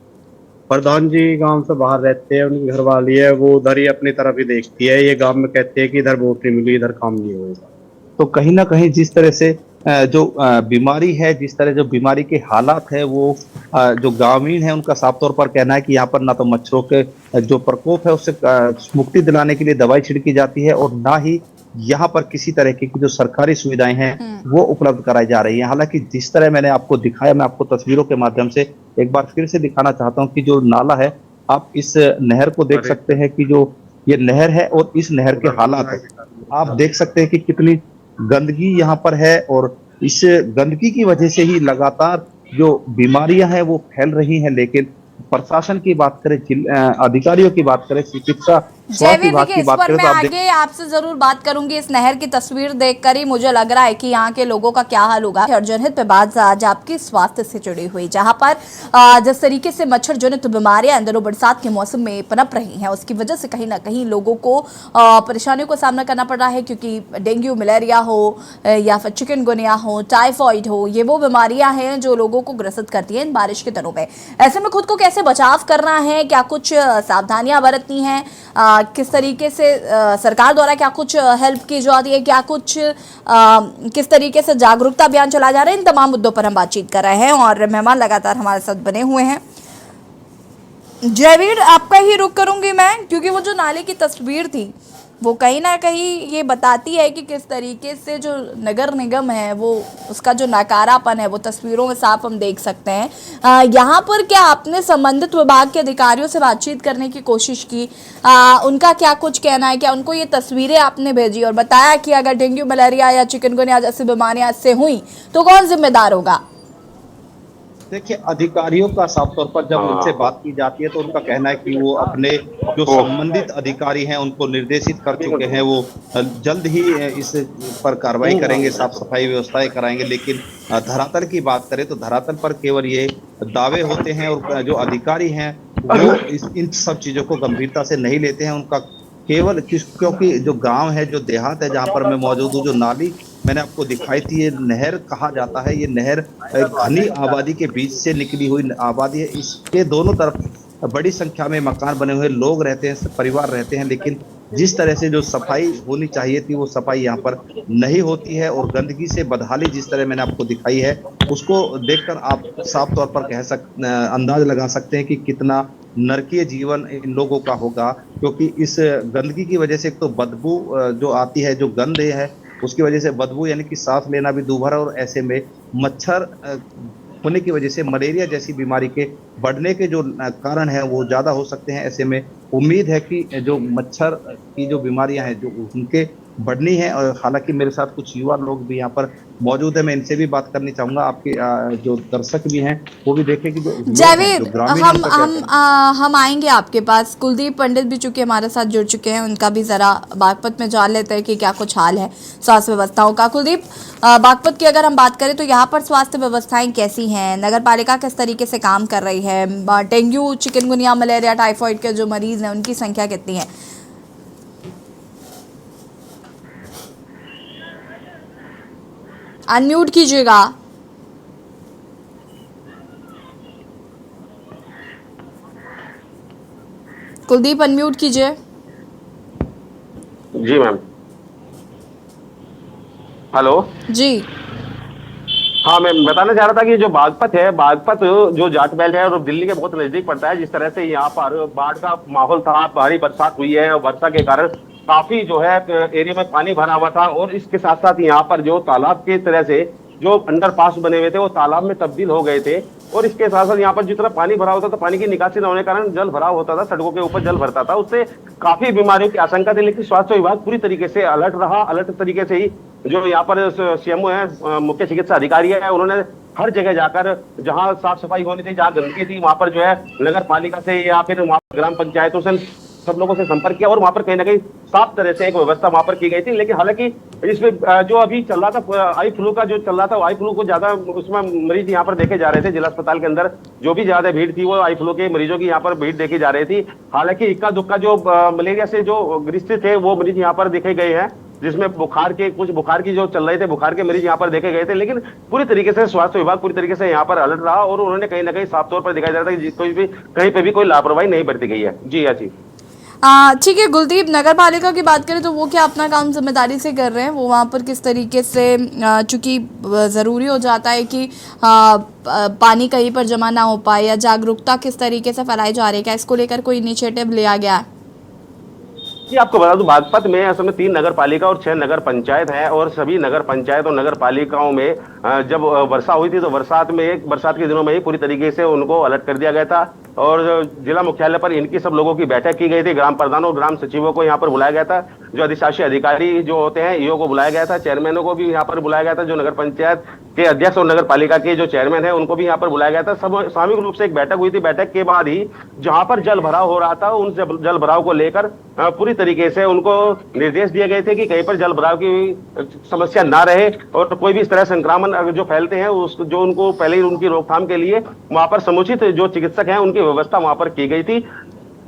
प्रधान जी गांव से बाहर रहते हैं, उनकी घरवाली है, वो उधर ही अपनी तरफ ही देखती है। ये गांव में कहते हैं कि इधर वोट नहीं मिली, इधर काम नहीं होगा। तो कहीं ना कहीं जिस तरह से जो बीमारी है, जिस तरह जो बीमारी के हालात है, वो जो ग्रामीण है उनका साफ तौर पर कहना है कि यहाँ पर ना तो मच्छरों के जो प्रकोप है उससे मुक्ति दिलाने के लिए दवाई छिड़की जाती है, और ना ही यहाँ पर किसी तरह की जो सरकारी सुविधाएं हैं वो उपलब्ध कराई जा रही है। हालांकि जिस तरह मैंने आपको दिखाया, मैं आपको तस्वीरों के माध्यम से एक बार फिर से दिखाना चाहता हूँ कि जो नाला है, आप इस नहर को देख सकते हैं कि जो ये नहर है और इस नहर के हालात है, आप देख सकते हैं कि कितनी गंदगी यहाँ पर है, और इस गंदगी की वजह से ही लगातार जो बीमारियां हैं वो फैल रही हैं। लेकिन प्रशासन की बात करें, अधिकारियों की बात करें, चिकित्सा स्वास्थ्य विभाग की बात करें, तो मैं आगे आपसे जरूर बात करूंगी। इस नहर की तस्वीर देखकर ही मुझे लग रहा है कि यहाँ के लोगों का क्या हाल होगा। और जनहित पे बात आज आपके स्वास्थ्य से जुड़ी हुई, जहां पर जिस तरीके से मच्छर जनित बीमारियां दिनों बरसात के मौसम में पनप रही हैं, उसकी वजह से कहीं ना कहीं लोगों को परेशानियों का सामना करना पड़ रहा है। क्योंकि डेंगू, मलेरिया हो या फिर चिकनगुनिया हो, टाइफॉइड हो, ये वो बीमारियां हैं जो लोगों को ग्रसित करती हैं इन बारिश के दिनों में। ऐसे में खुद को कैसे बचाव करना है, क्या कुछ सावधानियां बरतनी हैं, किस तरीके से सरकार द्वारा क्या कुछ हेल्प की जाती है, क्या कुछ किस तरीके से जागरूकता अभियान चलाया जा रहा है, इन तमाम मुद्दों पर हम बातचीत कर रहे हैं और मेहमान लगातार हमारे साथ बने हुए हैं। जयवीर, आपका ही रुख करूंगी मैं, क्योंकि वो जो नाले की तस्वीर थी वो कहीं ना कहीं ये बताती है कि किस तरीके से जो नगर निगम है वो उसका जो नकारापन है वो तस्वीरों में साफ हम देख सकते हैं। यहाँ पर क्या आपने संबंधित विभाग के अधिकारियों से बातचीत करने की कोशिश की? उनका क्या कुछ कहना है? क्या उनको ये तस्वीरें आपने भेजी और बताया कि अगर डेंगू, मलेरिया या चिकनगुनिया जैसी बीमारियां इससे हुई तो कौन जिम्मेदार होगा? देखिए, अधिकारियों का साफ तौर पर जब उनसे बात की जाती है तो उनका कहना है कि वो अपने जो संबंधित अधिकारी हैं उनको निर्देशित कर चुके हैं, वो जल्द ही इस पर कार्रवाई करेंगे, साफ सफाई व्यवस्थाएं कराएंगे। लेकिन धरातल की बात करें तो धरातल पर केवल ये दावे होते हैं, और जो अधिकारी हैं वो इन सब चीजों को गंभीरता से नहीं लेते हैं। उनका केवल क्योंकि जो गांव है, जो देहात है जहां पर मैं मौजूद हूँ, जो नाली मैंने आपको दिखाई थी, ये नहर कहा जाता है। ये नहर घनी आबादी के बीच से निकली हुई आबादी है। इसके दोनों तरफ बड़ी संख्या में मकान बने हुए, लोग रहते हैं, परिवार रहते हैं। लेकिन जिस तरह से जो सफाई होनी चाहिए थी वो सफाई यहाँ पर नहीं होती है, और गंदगी से बदहाली जिस तरह मैंने आपको दिखाई है उसको देखकर आप साफ तौर पर अंदाज लगा सकते हैं कि कितना नरकीय जीवन इन लोगों का होगा। क्योंकि इस गंदगी की वजह से एक तो बदबू जो आती है, जो गंध है, उसकी वजह से बदबू यानी कि सांस लेना भी दूभर है, और ऐसे में मच्छर होने की वजह से मलेरिया जैसी बीमारी के बढ़ने के जो कारण हैं वो ज़्यादा हो सकते हैं। ऐसे में उम्मीद है कि जो मच्छर की जो बीमारियां हैं, जो उनके बढ़नी है। और हालांकि मेरे साथ कुछ युवा लोग भी यहाँ पर मौजूद है, मैं इनसे भी बात करनी चाहूंगा। आपके जो दर्शक भी हैं वो भी देखें कि जो लोग हैं, जो जयवीर, ग्रामीण हैं, उनका क्या कहना है। हम आएंगे आपके पास। कुलदीप पंडित भी चूंकि हमारे साथ जुड़ चुके हैं, उनका भी जरा बागपत में जान लेते हैं कि क्या कुछ हाल है स्वास्थ्य व्यवस्थाओं का। कुलदीप, बागपत की अगर हम बात करें तो यहाँ पर स्वास्थ्य व्यवस्थाएं कैसी हैं, नगर पालिका किस तरीके से काम कर रही है, डेंगू, चिकनगुनिया, मलेरिया, टाइफाइड के जो मरीज हैं उनकी संख्या कितनी है? अनम्यूट कीजिएगा। कुलदीप, अनम्यूट कीजिए। जी मैम। हेलो। जी। हाँ, मैं बताना चाह रहा था कि जो बागपत है, बागपत जो जाट महल है और दिल्ली के बहुत नजदीक पड़ता है। जिस तरह से यहाँ पर बाढ़ का माहौल था, भारी बरसात हुई है और वर्षा के कारण काफी जो है एरिया में पानी भरा हुआ था। और इसके साथ साथ यहाँ पर जो तालाब की तरह से जो अंडरपास बने हुए थे वो तालाब में तब्दील हो गए थे। और इसके साथ साथ यहाँ पर जितना पानी भरा होता था, पानी की निकासी न होने के कारण जल भराव होता था, सड़कों के ऊपर जल भरता था, उससे काफी बीमारियों की आशंका थी। लेकिन स्वास्थ्य विभाग पूरी तरीके से अलर्ट रहा। अलर्ट तरीके से ही जो यहाँ पर सीएमओ है, मुख्य चिकित्सा अधिकारी है, उन्होंने हर जगह जाकर जहां साफ सफाई होनी थी, जहां गंदगी थी, वहां पर जो है नगर पालिका से या फिर वहां ग्राम पंचायतों से सब लोगों से संपर्क किया और वहां पर कहीं ना कहीं साफ तरह से एक व्यवस्था वहां पर की गई थी। लेकिन हालांकि इसमें जो अभी चल रहा था आई फ्लू का जो चल रहा था, आई फ्लू को ज्यादा उसमें मरीज यहाँ पर देखे जा रहे थे। जिला अस्पताल के अंदर जो भी ज्यादा भीड़ थी वो आई फ्लू के मरीजों की यहाँ पर भीड़ देखी जा रही थी। हालांकि इक्का दुक्का जो मलेरिया से जो ग्रसित थे वो मरीज यहाँ पर देखे गए हैं, जिसमें कुछ बुखार की जो चल रहे थे, बुखार के मरीज यहाँ पर देखे गए थे। लेकिन पूरी तरीके से स्वास्थ्य विभाग पूरी तरीके से यहाँ पर अलर्ट रहा और उन्होंने कहीं ना कहीं साफ तौर पर दिखाया जा रहा था कि कोई भी कहीं पे भी कोई लापरवाही नहीं बरती गई है। जी हाँ जी। ठीक है कुलदीप, नगर पालिका की बात करें तो वो क्या अपना काम जिम्मेदारी से कर रहे हैं? वो वहाँ पर किस तरीके से, चूंकि ज़रूरी हो जाता है कि पानी कहीं पर जमा ना हो पाए, या जागरूकता किस तरीके से फैलाई जा रही है, क्या इसको लेकर कोई इनिशिएटिव लिया गया है? जी, आपको बता दूं बागपत में असल में 3 नगर पालिका और 6 नगर पंचायत है। और सभी नगर पंचायत और नगर पालिकाओं में जब वर्षा हुई थी तो बरसात के दिनों में ही पूरी तरीके से उनको अलर्ट कर दिया गया था। और जिला मुख्यालय पर इनकी सब लोगों की बैठक की गई थी। ग्राम प्रधानों और ग्राम सचिवों को यहाँ पर बुलाया गया था। जो अधिशासी अधिकारी जो होते हैं ईओ को बुलाया गया था। चेयरमैनों को भी यहाँ पर बुलाया गया था। जो नगर पंचायत के अध्यक्ष और नगर पालिका के जो चेयरमैन है उनको भी यहाँ पर बुलाया गया था। सब सामूहिक रूप से एक बैठक हुई थी। बैठक के बाद ही जहां पर जल भराव हो रहा था उन जल भराव को लेकर पूरी तरीके से उनको निर्देश दिए गए थे कि कहीं पर जल भराव की समस्या ना रहे और कोई भी इस तरह संक्रमण जो फैलते हैं जो उनको पहले ही उनकी रोकथाम के लिए वहां पर समुचित जो चिकित्सक हैं उनकी व्यवस्था वहां पर की गई थी।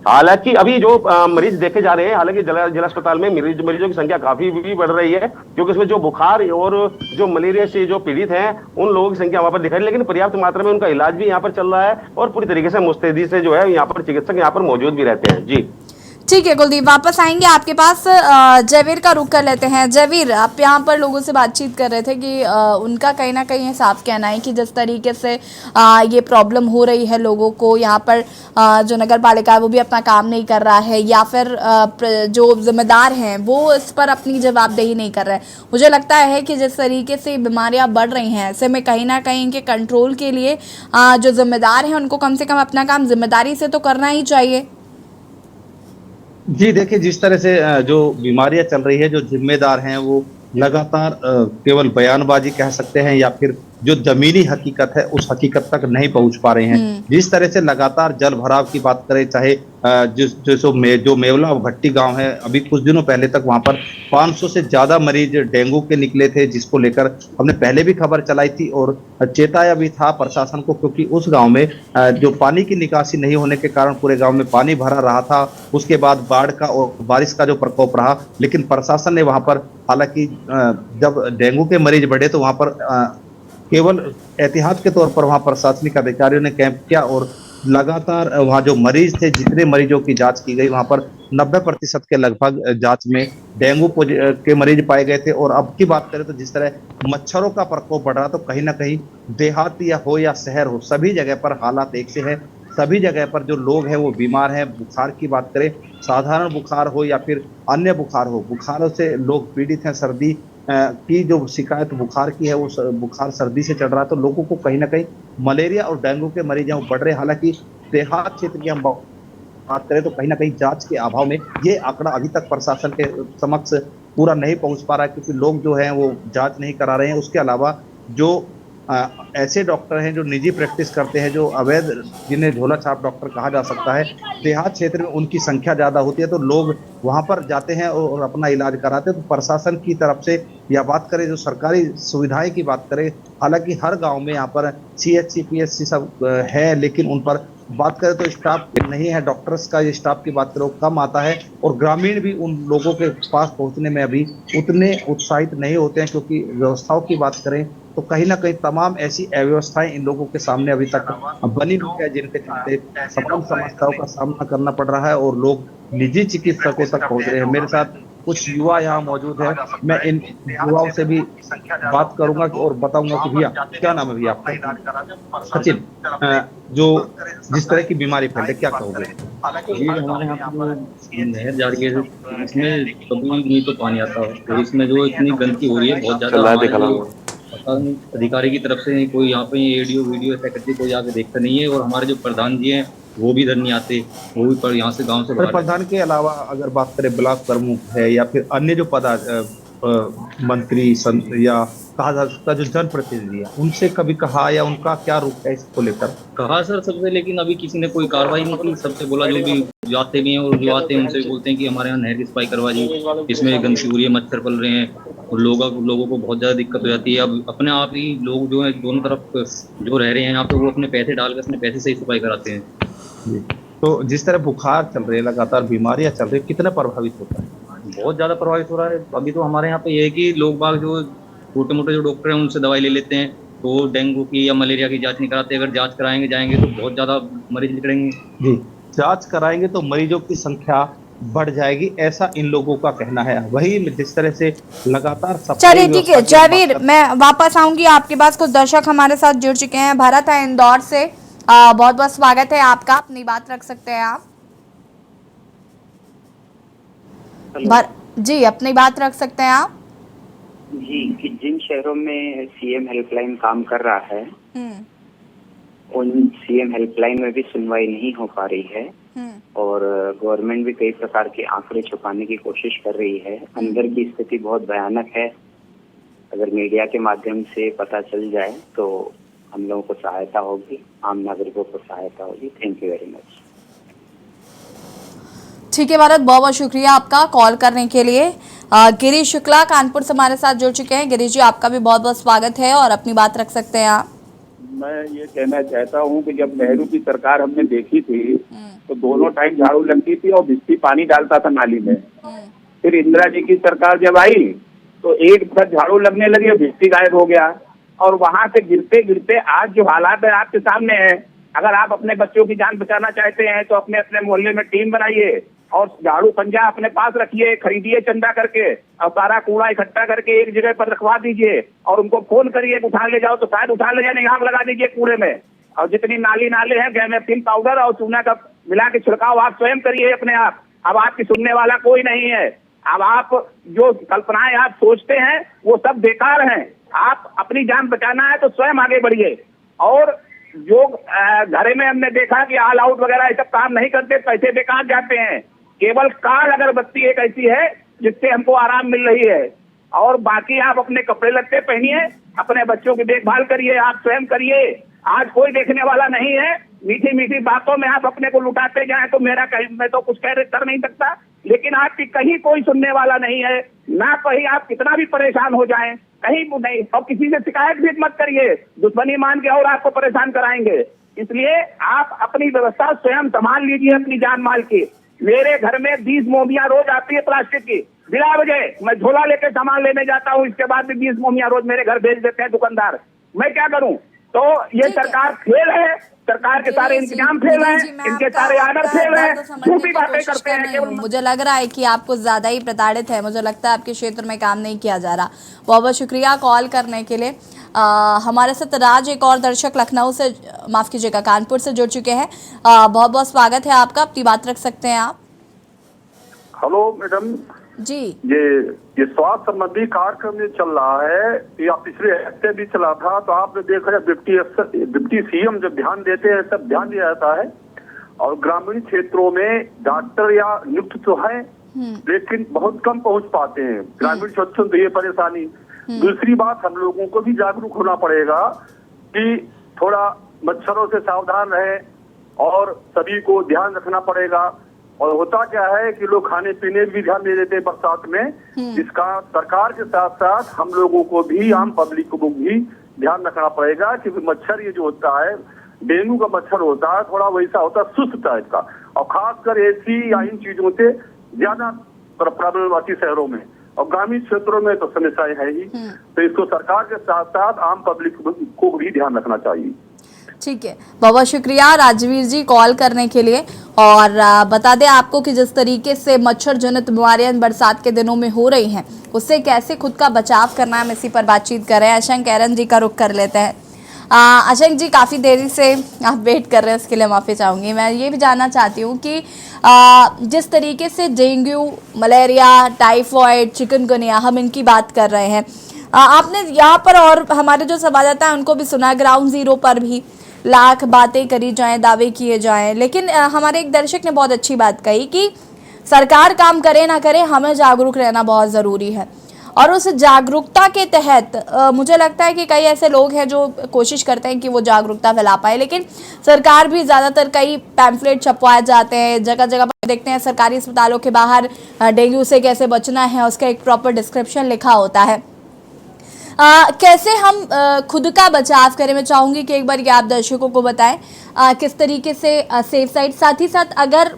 हालांकि अभी जो मरीज देखे जा रहे हैं, हालांकि जिला अस्पताल में मरीजों की संख्या काफी भी बढ़ रही है, क्योंकि इसमें जो बुखार और जो मलेरिया से जो पीड़ित हैं उन लोगों की संख्या वहां पर दिखाई, लेकिन पर्याप्त मात्रा में उनका इलाज भी यहाँ पर चल रहा है और पूरी तरीके से मुस्तैदी से जो है यहाँ पर चिकित्सक यहाँ पर मौजूद भी रहते हैं। जी ठीक है कुलदीप, वापस आएंगे आपके पास। जयवीर का रुख कर लेते हैं। जयवीर, आप यहाँ पर लोगों से बातचीत कर रहे थे कि उनका कहीं ना कहीं साफ कहना है कि जिस तरीके से ये प्रॉब्लम हो रही है लोगों को, यहाँ पर जो नगर पालिका है वो भी अपना काम नहीं कर रहा है, या फिर जो जिम्मेदार हैं वो इस पर अपनी जवाबदेही नहीं कर रहे हैं। मुझे लगता है कि जिस तरीके से बीमारियाँ बढ़ रही हैं, ऐसे में कहीं ना कहीं इनके कंट्रोल के लिए जो जिम्मेदार हैं उनको कम से कम अपना काम जिम्मेदारी से तो करना ही चाहिए। जी देखिए, जिस तरह से जो बीमारियां चल रही है, जो जिम्मेदार हैं वो लगातार केवल बयानबाजी कह सकते हैं या फिर जो जमीनी हकीकत है उस हकीकत तक नहीं पहुंच पा रहे हैं। जिस तरह से लगातार जल भराव की बात करें, चाहे जो मेवला भट्टी गांव है, अभी कुछ दिनों पहले तक वहां पर 500 से ज्यादा मरीज डेंगू के निकले थे, जिसको लेकर हमने पहले भी खबर चलाई थी और चेताया भी था प्रशासन को, क्योंकि उस गांव में जो पानी की निकासी नहीं होने के कारण पूरे गांव में पानी भरा रहा था। उसके बाद बाढ़ का और बारिश का जो प्रकोप रहा, लेकिन प्रशासन ने वहां पर, हालांकि जब डेंगू के मरीज बढ़े तो वहां पर केवल एहतियात के तौर पर वहां प्रशासनिक अधिकारियों ने कैंप किया और लगातार वहां जो मरीज थे, जितने मरीजों की जांच की गई, वहां पर 90% के लगभग जांच में डेंगू के मरीज पाए गए थे। और अब की बात करें तो जिस तरह मच्छरों का प्रकोप बढ़ रहा, तो कहीं ना कहीं देहात या शहर हो, सभी जगह पर हालात एक से है। सभी जगह पर जो लोग हैं वो बीमार हैं। बुखार की बात करें, साधारण बुखार हो या फिर अन्य बुखार हो, बुखारों से लोग पीड़ित हैं। सर्दी की जो शिकायत बुखार की है, वो बुखार सर्दी से चढ़ रहा है, तो लोगों को कहीं ना कहीं मलेरिया और डेंगू के मरीज हैं वो बढ़ रहे हैं। हालांकि देहात क्षेत्र की हम बात करें तो कहीं ना कहीं जांच के अभाव में ये आंकड़ा अभी तक प्रशासन के समक्ष पूरा नहीं पहुंच पा रहा है, क्योंकि लोग जो हैं वो जांच नहीं करा रहे हैं। उसके अलावा जो ऐसे डॉक्टर हैं जो निजी प्रैक्टिस करते हैं, जो अवैध, जिन्हें झोला छाप डॉक्टर कहा जा सकता है, देहात क्षेत्र में उनकी संख्या ज्यादा होती है, तो लोग वहां पर जाते हैं और अपना इलाज कराते हैं। तो प्रशासन की तरफ से या बात करें जो सरकारी सुविधाएं की बात करें, हालांकि हर गांव में यहाँ पर CHC PHC सब है, लेकिन उन पर बात करें तो स्टाफ नहीं है। डॉक्टर्स का स्टाफ की बात करो कम आता है, और ग्रामीण भी उन लोगों के पास पहुंचने में अभी उतने उत्साहित नहीं होते हैं, क्योंकि व्यवस्थाओं की बात करें तो कहीं ना कहीं तमाम ऐसी अव्यवस्थाएं इन लोगों के सामने अभी तक बनी हुई है, जिनके चलते तमाम समस्याओं का सामना करना पड़ रहा है और लोग निजी चिकित्सकों तक पहुंच रहे हैं। मेरे साथ कुछ युवा यहाँ मौजूद है, मैं इन युवाओं से भी बात करूंगा और बताऊंगा कि भैया क्या नाम है भैया आपका? सचिन, जो जिस तरह की बीमारी फैले, क्या कहोगे? ये हमारे यहाँ पर नहर जा रही है, इसमें कभी नहीं तो पानी आता है, तो इसमें जो इतनी गंदगी हो रही है बहुत ज्यादा। अधिकारी की तरफ से कोई यहाँ पे वीडियो ऐसा करके कोई आके देखता नहीं है, और हमारे जो प्रधान जी हैं वो भी इधर नहीं आते, वो भी पर यहाँ से गांव से प्रधान के अलावा अगर बात करें ब्लॉक प्रमुख है या फिर अन्य जो मंत्री या कहा जा सकता है जो जनप्रतिनिधि है, उनसे कभी कहा या उनका क्या रुख है इसको लेकर? कहा सर सबसे, लेकिन अभी किसी ने कोई कार्रवाई नहीं की। सबसे बोला, जो भी जाते भी हैं और जो आते हैं उनसे भी बोलते हैं कि हमारे यहाँ नहर की सफाई करवा दी, इसमें गंदगी हो रही है, मच्छर पल रहे हैं, और लोगों को बहुत ज़्यादा दिक्कत हो जाती है। अब अपने आप ही लोग जो है दोनों तरफ जो रह रहे हैं यहाँ पे, वो अपने पैसे डालकर अपने पैसे से ही सफाई कराते हैं। तो जिस तरह बुखार चल रही है, लगातार बीमारियां चल रही है, कितना प्रभावित होता है? बहुत ज़्यादा प्रभावित हो रहा है। अभी तो हमारे यहाँ पे ये है कि लोग बाग जो छोटे मोटे जो डॉक्टर हैं उनसे दवाई ले लेते हैं, तो डेंगू की या मलेरिया की जांच नहीं कराते। अगर जांच कराएंगे जाएंगे तो बहुत ज़्यादा मरीज निकलेंगे। जी, जांच कराएंगे तो मरीजों की संख्या बढ़ जाएगी, ऐसा इन लोगों का कहना है। वही जिस तरह से लगातार चलिए ठीक है जयवीर, मैं वापस आऊंगी आपके पास। कुछ दर्शक हमारे साथ जुड़ चुके हैं। भरत है इंदौर से, बहुत बहुत स्वागत है आपका, अपनी बात रख सकते हैं आप। जी अपनी बात रख सकते हैं आप जी। कि जिन शहरों में CM हेल्पलाइन काम कर रहा है, उन CM हेल्पलाइन में भी सुनवाई नहीं हो पा रही है, और गवर्नमेंट भी कई प्रकार के आंकड़े छुपाने की कोशिश कर रही है। अंदर की स्थिति बहुत भयानक है। अगर मीडिया के माध्यम से पता चल जाए तो हम लोगों को सहायता होगी, आम नागरिकों को सहायता होगी। Thank you very much. ठीक है भारत, बहुत बहुत शुक्रिया आपका कॉल करने के लिए। गिरीश शुक्ला कानपुर से हमारे साथ जुड़ चुके हैं। गिरीश जी आपका भी बहुत बहुत स्वागत है और अपनी बात रख सकते हैं आप। मैं ये कहना चाहता हूँ कि जब नेहरू की सरकार हमने देखी थी तो दोनों टाइम झाड़ू लगती थी और भिस्ती पानी डालता था नाली में। फिर इंदिरा जी की सरकार जब आई तो एक बार झाड़ू लगने लगी और भिस्ती गायब हो गया, और वहां से गिरते गिरते आज जो हालात है आपके सामने है। अगर आप अपने बच्चों की जान बचाना चाहते हैं तो अपने अपने मोहल्ले में टीम बनाइए और झाड़ू पंजा अपने पास रखिए, खरीदिए चंदा करके, और सारा कूड़ा इकट्ठा करके एक जगह पर रखवा दीजिए और उनको फोन करिए उठा ले जाओ, तो शायद उठा ले जाने, आग लगा दीजिए कूड़े में। और जितनी नाली नाले हैं गैमेथिन पाउडर और चूना का मिला के छिड़काव आप स्वयं करिए अपने आप। अब आपकी सुनने वाला कोई नहीं है। अब आप जो कल्पनाएं आप सोचते हैं वो सब बेकार हैं। आप अपनी जान बचाना है तो स्वयं आगे बढ़िए। और जो घरे में हमने देखा कि ऑल आउट वगैरह ये सब काम नहीं करते, पैसे बेकार जाते हैं। केवल कार अगरबत्ती एक ऐसी है जिससे हमको आराम मिल रही है, और बाकी आप अपने कपड़े लत्ते पहनिए, अपने बच्चों की देखभाल करिए, आप स्वयं करिए। आज कोई देखने वाला नहीं है। मीठी मीठी बातों में आप अपने को लुटाते जाएं तो मैं तो कुछ कर नहीं सकता, लेकिन आपकी कहीं कोई सुनने वाला नहीं है ना। कहीं आप कितना भी परेशान हो जाएं कहीं नहीं, और किसी से शिकायत भी मत करिए, दुश्मनी मान के और आपको परेशान कराएंगे। इसलिए आप अपनी व्यवस्था स्वयं संभाल लीजिए अपनी जान माल की। मेरे घर में 20 मोमियां रोज आती है प्लास्टिक की, बिना वजह। मैं झोला लेके सामान लेने जाता हूँ, इसके बाद भी 20 मोमियां रोज मेरे घर भेज देते हैं दुकानदार। मैं क्या करूँ? तो ये सरकार फेल है, सरकार के सारे इंतजाम फेल हैं, इनके सारे आर्डर फेल हैं, झूठी बातें करते हैं केवल। मुझे लग रहा है कि आप कुछ ज्यादा ही प्रताड़ित है। मुझे लगता है आपके क्षेत्र में काम नहीं किया जा रहा। बहुत बहुत शुक्रिया कॉल करने के लिए। हमारे साथ राज एक और दर्शक लखनऊ से, माफ कीजिएगा कानपुर से जुड़ चुके हैं। बहुत बहुत स्वागत है आपका, अपनी बात रख सकते हैं आप। हेलो मैडम जी, ये स्वास्थ्य संबंधी कार्यक्रम जो चल रहा है या पिछले हफ्ते भी चला था, तो आपने देखा है डिप्टी CM जब ध्यान देते हैं तब ध्यान दिया जाता है, और ग्रामीण क्षेत्रों में डॉक्टर या नियुक्त तो है लेकिन बहुत कम पहुंच पाते हैं ग्रामीण क्षेत्रों में, तो ये परेशानी। दूसरी बात, हम लोगों को भी जागरूक होना पड़ेगा कि थोड़ा मच्छरों से सावधान रहे और सभी को ध्यान रखना पड़ेगा। और होता क्या है कि लोग खाने पीने भी ध्यान नहीं देते बरसात में, इसका सरकार के साथ साथ हम लोगों को भी, आम पब्लिक को भी ध्यान रखना पड़ेगा कि मच्छर ये जो होता है, डेंगू का मच्छर होता है, थोड़ा वैसा होता है सुस्त टाइप का, और खासकर एसी या इन चीजों से ज्यादा प्रॉब्लम आती शहरों में, और ग्रामीण क्षेत्रों में तो समस्याएं है ही। तो इसको सरकार के साथ साथ आम पब्लिक को भी ध्यान रखना चाहिए। ठीक है, बहुत बहुत शुक्रिया राजवीर जी कॉल करने के लिए। और बता दें आपको कि जिस तरीके से मच्छर जनित बीमारियां बरसात के दिनों में हो रही हैं, उससे कैसे खुद का बचाव करना है, हम इसी पर बातचीत कर रहे हैं। अशंक एरन जी का रुख कर लेते हैं। अशंक जी, काफ़ी देरी से आप वेट कर रहे हैं, उसके लिए माफ़ी चाहूँगी। मैं ये भी जानना चाहती हूँ कि जिस तरीके से डेंगू, मलेरिया, टाइफॉइड, चिकनगुनिया, हम इनकी बात कर रहे हैं, आपने यहाँ पर और हमारे जो संवाददाता हैं उनको भी सुना, ग्राउंड ज़ीरो पर भी लाख बातें करी जाएं, दावे किए जाएं, लेकिन हमारे एक दर्शक ने बहुत अच्छी बात कही कि सरकार काम करे ना करे, हमें जागरूक रहना बहुत ज़रूरी है। और उस जागरूकता के तहत मुझे लगता है कि कई ऐसे लोग हैं जो कोशिश करते हैं कि वो जागरूकता फैला पाए, लेकिन सरकार भी ज़्यादातर कई पैम्फलेट छपवाए जाते हैं, जगह जगह पर देखते हैं सरकारी अस्पतालों के बाहर डेंगू से कैसे बचना है उसका एक प्रॉपर डिस्क्रिप्शन लिखा होता है। कैसे हम खुद का बचाव करें, मैं चाहूँगी कि एक बार ये आप दर्शकों को बताएं किस तरीके से सेफ साइड, साथ ही साथ अगर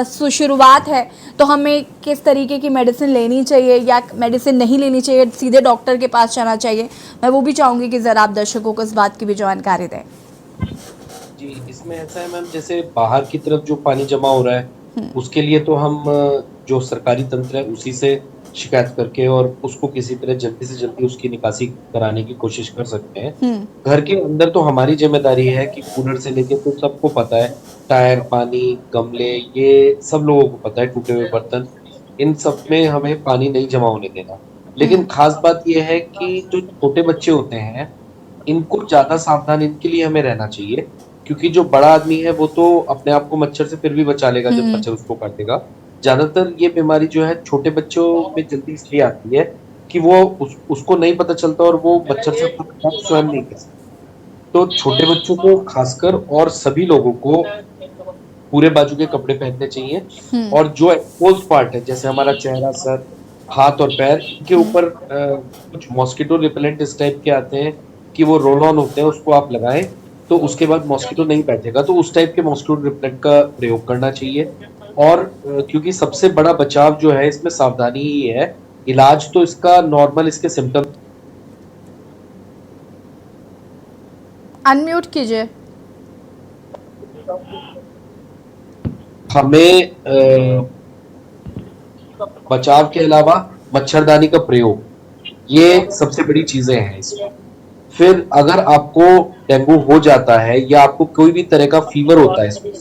शुरुआत है तो हमें किस तरीके की मेडिसिन लेनी चाहिए या मेडिसिन नहीं लेनी चाहिए, सीधे डॉक्टर के पास जाना चाहिए। मैं वो भी चाहूँगी कि ज़रा आप दर्शकों को इस बात की भी जानकारी दें। जी, इसमें ऐसा है मैम, जैसे बाहर की तरफ जो पानी जमा हो रहा है उसके लिए तो हम जो सरकारी तंत्र है उसी से शिकायत करके और उसको किसी तरह जल्दी से जल्दी उसकी निकासी कराने की कोशिश कर सकते हैं। घर के अंदर तो हमारी जिम्मेदारी है कि कूलर से लेके, तो सबको पता है, टायर, पानी, गमले, ये सब लोगों को पता है, टूटे हुए बर्तन, इन सब में हमें पानी नहीं जमा होने देना। लेकिन खास बात यह है कि जो छोटे बच्चे होते हैं इनको ज्यादा सावधान इनके लिए हमें रहना चाहिए, क्योंकि जो बड़ा आदमी है वो तो अपने आप को मच्छर से फिर भी बचा लेगा जब मच्छर उसको काटेगा। ज्यादातर ये बीमारी जो है छोटे बच्चों में जल्दी इसलिए आती है कि वो उसको नहीं पता चलता और वो मच्छर से स्वयं नहीं कर सकते। तो छोटे बच्चों को खासकर और सभी लोगों को पूरे बाजू के कपड़े पहनने चाहिए, और जो एक्सपोज पार्ट है जैसे हमारा चेहरा, सर, हाथ और पैर के ऊपर कुछ मॉस्किटो रिपेलेंट इस टाइप के आते हैं कि वो रोल ऑन होते हैं, उसको आप लगाएं तो उसके बाद मॉस्किटो नहीं बैठेगा, तो उस टाइप के मॉस्किटो रिपेलेंट का प्रयोग करना चाहिए। और क्योंकि सबसे बड़ा बचाव जो है इसमें सावधानी ही है, इलाज तो इसका नॉर्मल इसके सिम्टम। अनम्यूट कीजिए। हमें बचाव के अलावा मच्छरदानी का प्रयोग, ये सबसे बड़ी चीजें हैं इसमें। फिर अगर आपको डेंगू हो जाता है या आपको कोई भी तरह का फीवर होता है इसमें,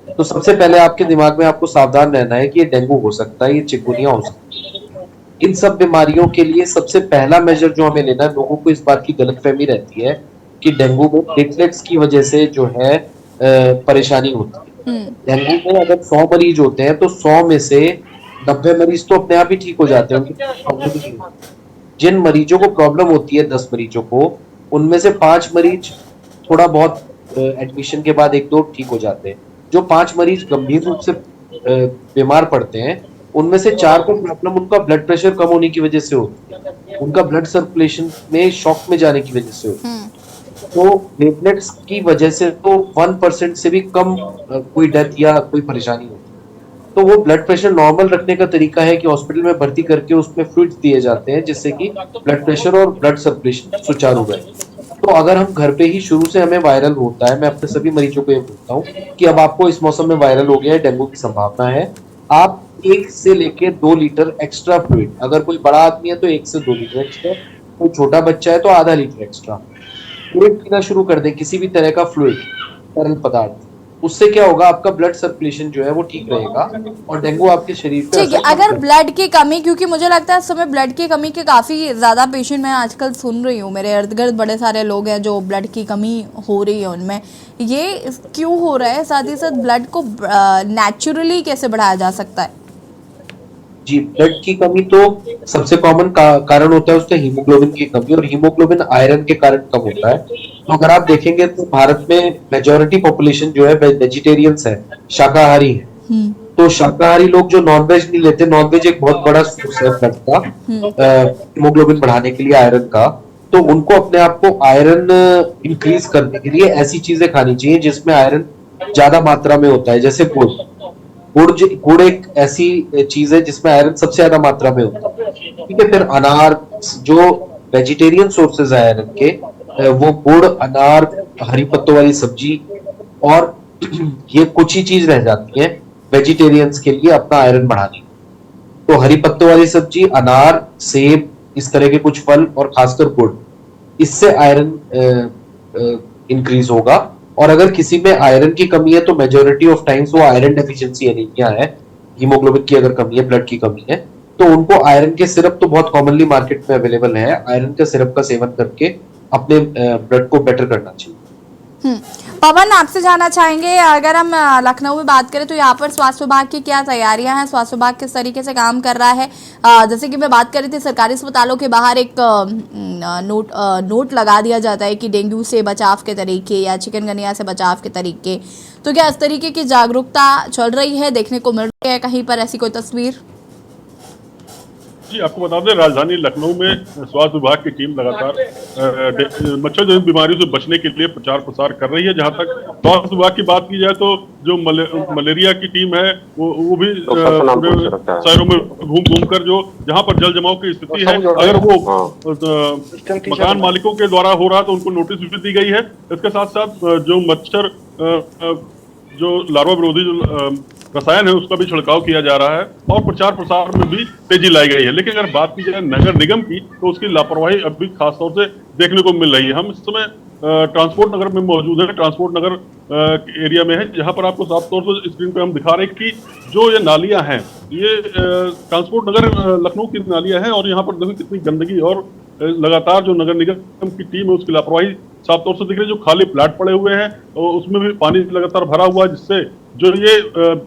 तो सबसे पहले आपके दिमाग में आपको सावधान रहना है कि ये डेंगू हो सकता है, ये चिकनगुनिया हो सकती है। इन सब बीमारियों के लिए सबसे पहला मेजर जो हमें लेना है, लोगों को इस बात की गलतफहमी रहती है कि डेंगू में प्लेटलेट्स की वजह से जो है परेशानी होती है। डेंगू में अगर 100 मरीज होते हैं तो 100 में से 90 मरीज तो अपने आप ही ठीक हो जाते हैं। जिन मरीजों को प्रॉब्लम होती है, 10 मरीजों को, उनमें से 5 मरीज थोड़ा बहुत एडमिशन के बाद 1-2 ठीक हो जाते हैं। जो 5 मरीज गंभीर रूप से बीमार पड़ते हैं उनमें से 4 को प्रॉब्लम उनका ब्लड प्रेशर कम होने की वजह से होती है, उनका ब्लड सर्कुलेशन में शॉक में जाने की वजह से होती है। तो प्लेटलेट्स की वजह से तो 1% से भी कम कोई डेथ या कोई परेशानी होती है। तो वो ब्लड प्रेशर नॉर्मल रखने का तरीका है कि हॉस्पिटल में भर्ती करके उसमें फ्लूइड्स दिए जाते हैं जिससे कि ब्लड प्रेशर और ब्लड सर्कुलेशन सुचारू रहे। तो अगर हम घर पे ही शुरू से हमें वायरल होता है, मैं अपने सभी मरीजों को ये बोलता हूँ कि अब आपको इस मौसम में वायरल हो गया है, डेंगू की संभावना है, आप 1 से लेके 2 लीटर एक्स्ट्रा फ्लूइड, अगर कोई बड़ा आदमी है तो 1 से 2 लीटर एक्स्ट्रा, कोई छोटा बच्चा है तो आधा लीटर एक्स्ट्रा फ्लूइड पीना शुरू कर दे, किसी भी तरह का फ्लूइड, तरल पदार्थ। उससे क्या होगा, आपका ब्लड सर्कुलेशन जो है वो ठीक रहेगा और डेंगू आपके शरीर पे ठीक है। अगर ब्लड की कमी, क्योंकि मुझे लगता है इस समय ब्लड की कमी के काफ़ी ज़्यादा पेशेंट मैं आजकल सुन रही हूँ, मेरे इर्द गिर्द बड़े सारे लोग हैं जो ब्लड की कमी हो रही है उनमें, ये क्यों हो रहा है? साथ ही साथ ब्लड को नेचुरली कैसे बढ़ाया जा सकता है? जी, ब्लड की कमी तो सबसे कॉमन कारण होता है उसका हीमोग्लोबिन की कमी, और हीमोग्लोबिन आयरन के कारण कम होता है। तो अगर आप देखेंगे तो भारत में मेजॉरिटी पॉपुलेशन जो है वेजिटेरियंस है, शाकाहारी है। तो शाकाहारी लोग जो नॉनवेज नहीं लेते, नॉनवेज एक बहुत बड़ा सोर्स है ब्लड का हीमोग्लोबिन बढ़ाने के लिए आयरन का, तो उनको अपने आप को आयरन इंक्रीज करने के लिए ऐसी चीजें खानी चाहिए जिसमें आयरन ज्यादा मात्रा में होता है, जैसे गुड़। गुड़ एक ऐसी चीज है जिसमें आयरन सबसे ज्यादा मात्रा में होता है। ठीक है, फिर अनार, जो वेजिटेरियन सोर्सेज है आयरन के, वो गुड़, अनार, हरी पत्तों वाली सब्जी, और ये कुछ ही चीज रह जाती है वेजिटेरियंस के लिए अपना आयरन बढ़ाने। तो हरी पत्तों वाली सब्जी, अनार, सेब, इस तरह के कुछ फल, और खासकर गुड़, इससे आयरन इंक्रीज होगा। और अगर किसी में आयरन की कमी है तो मेजोरिटी ऑफ टाइम्स वो आयरन डेफिशिएंसी एनीमिया है, हीमोग्लोबिन की अगर कमी है, ब्लड की कमी है, तो उनको आयरन के सिरप तो बहुत कॉमनली मार्केट में अवेलेबल है, आयरन के सिरप का सेवन करके अपने ब्लड को बेटर करना चाहिए। पवन, आपसे जानना चाहेंगे, अगर हम लखनऊ में बात करें तो यहाँ पर स्वास्थ्य विभाग की क्या तैयारियां हैं? स्वास्थ्य विभाग किस तरीके से काम कर रहा है? जैसे कि मैं बात कर रही थी, सरकारी अस्पतालों के बाहर एक नोट लगा दिया जाता है कि डेंगू से बचाव के तरीके या चिकनगुनिया से बचाव के तरीके, तो क्या इस तरीके की जागरूकता चल रही है, देखने को मिल रही है कहीं पर ऐसी कोई तस्वीर? जी, आपको बता दें, राजधानी लखनऊ में स्वास्थ्य विभाग की टीम लगातार मच्छर जनित बीमारियों से बचने के लिए प्रचार प्रसार कर रही है। जहां तक स्वास्थ्य विभाग की बात की जाए तो जो मलेरिया की टीम है वो भी शहरों में घूम कर जो जहां पर जल जमाव की स्थिति है, अगर वो मकान मालिकों के द्वारा हो रहा है तो उनको नोटिस भी दी गई है। इसके साथ साथ जो मच्छर जो लार्वा विरोधी जो रसायन है उसका भी छिड़काव किया जा रहा है, और प्रचार प्रसार में भी तेजी लाई गई है। लेकिन अगर बात की जाए नगर निगम की तो उसकी लापरवाही अभी खासतौर से देखने को मिल रही है। हम इस समय ट्रांसपोर्ट नगर में मौजूद है, ट्रांसपोर्ट नगर एरिया में है, जहां पर आपको साफ तौर पर स्क्रीन पे हम दिखा रहे हैं कि जो ये नालियां हैं, ये ट्रांसपोर्ट नगर लखनऊ की नालियां हैं, और यहाँ पर देखो कितनी गंदगी, और लगातार जो नगर निगम की टीम है उसकी लापरवाही साफ तौर से दिख रही है। जो खाली प्लाट पड़े हुए हैं और उसमें भी पानी लगातार भरा हुआ है, जिससे जो ये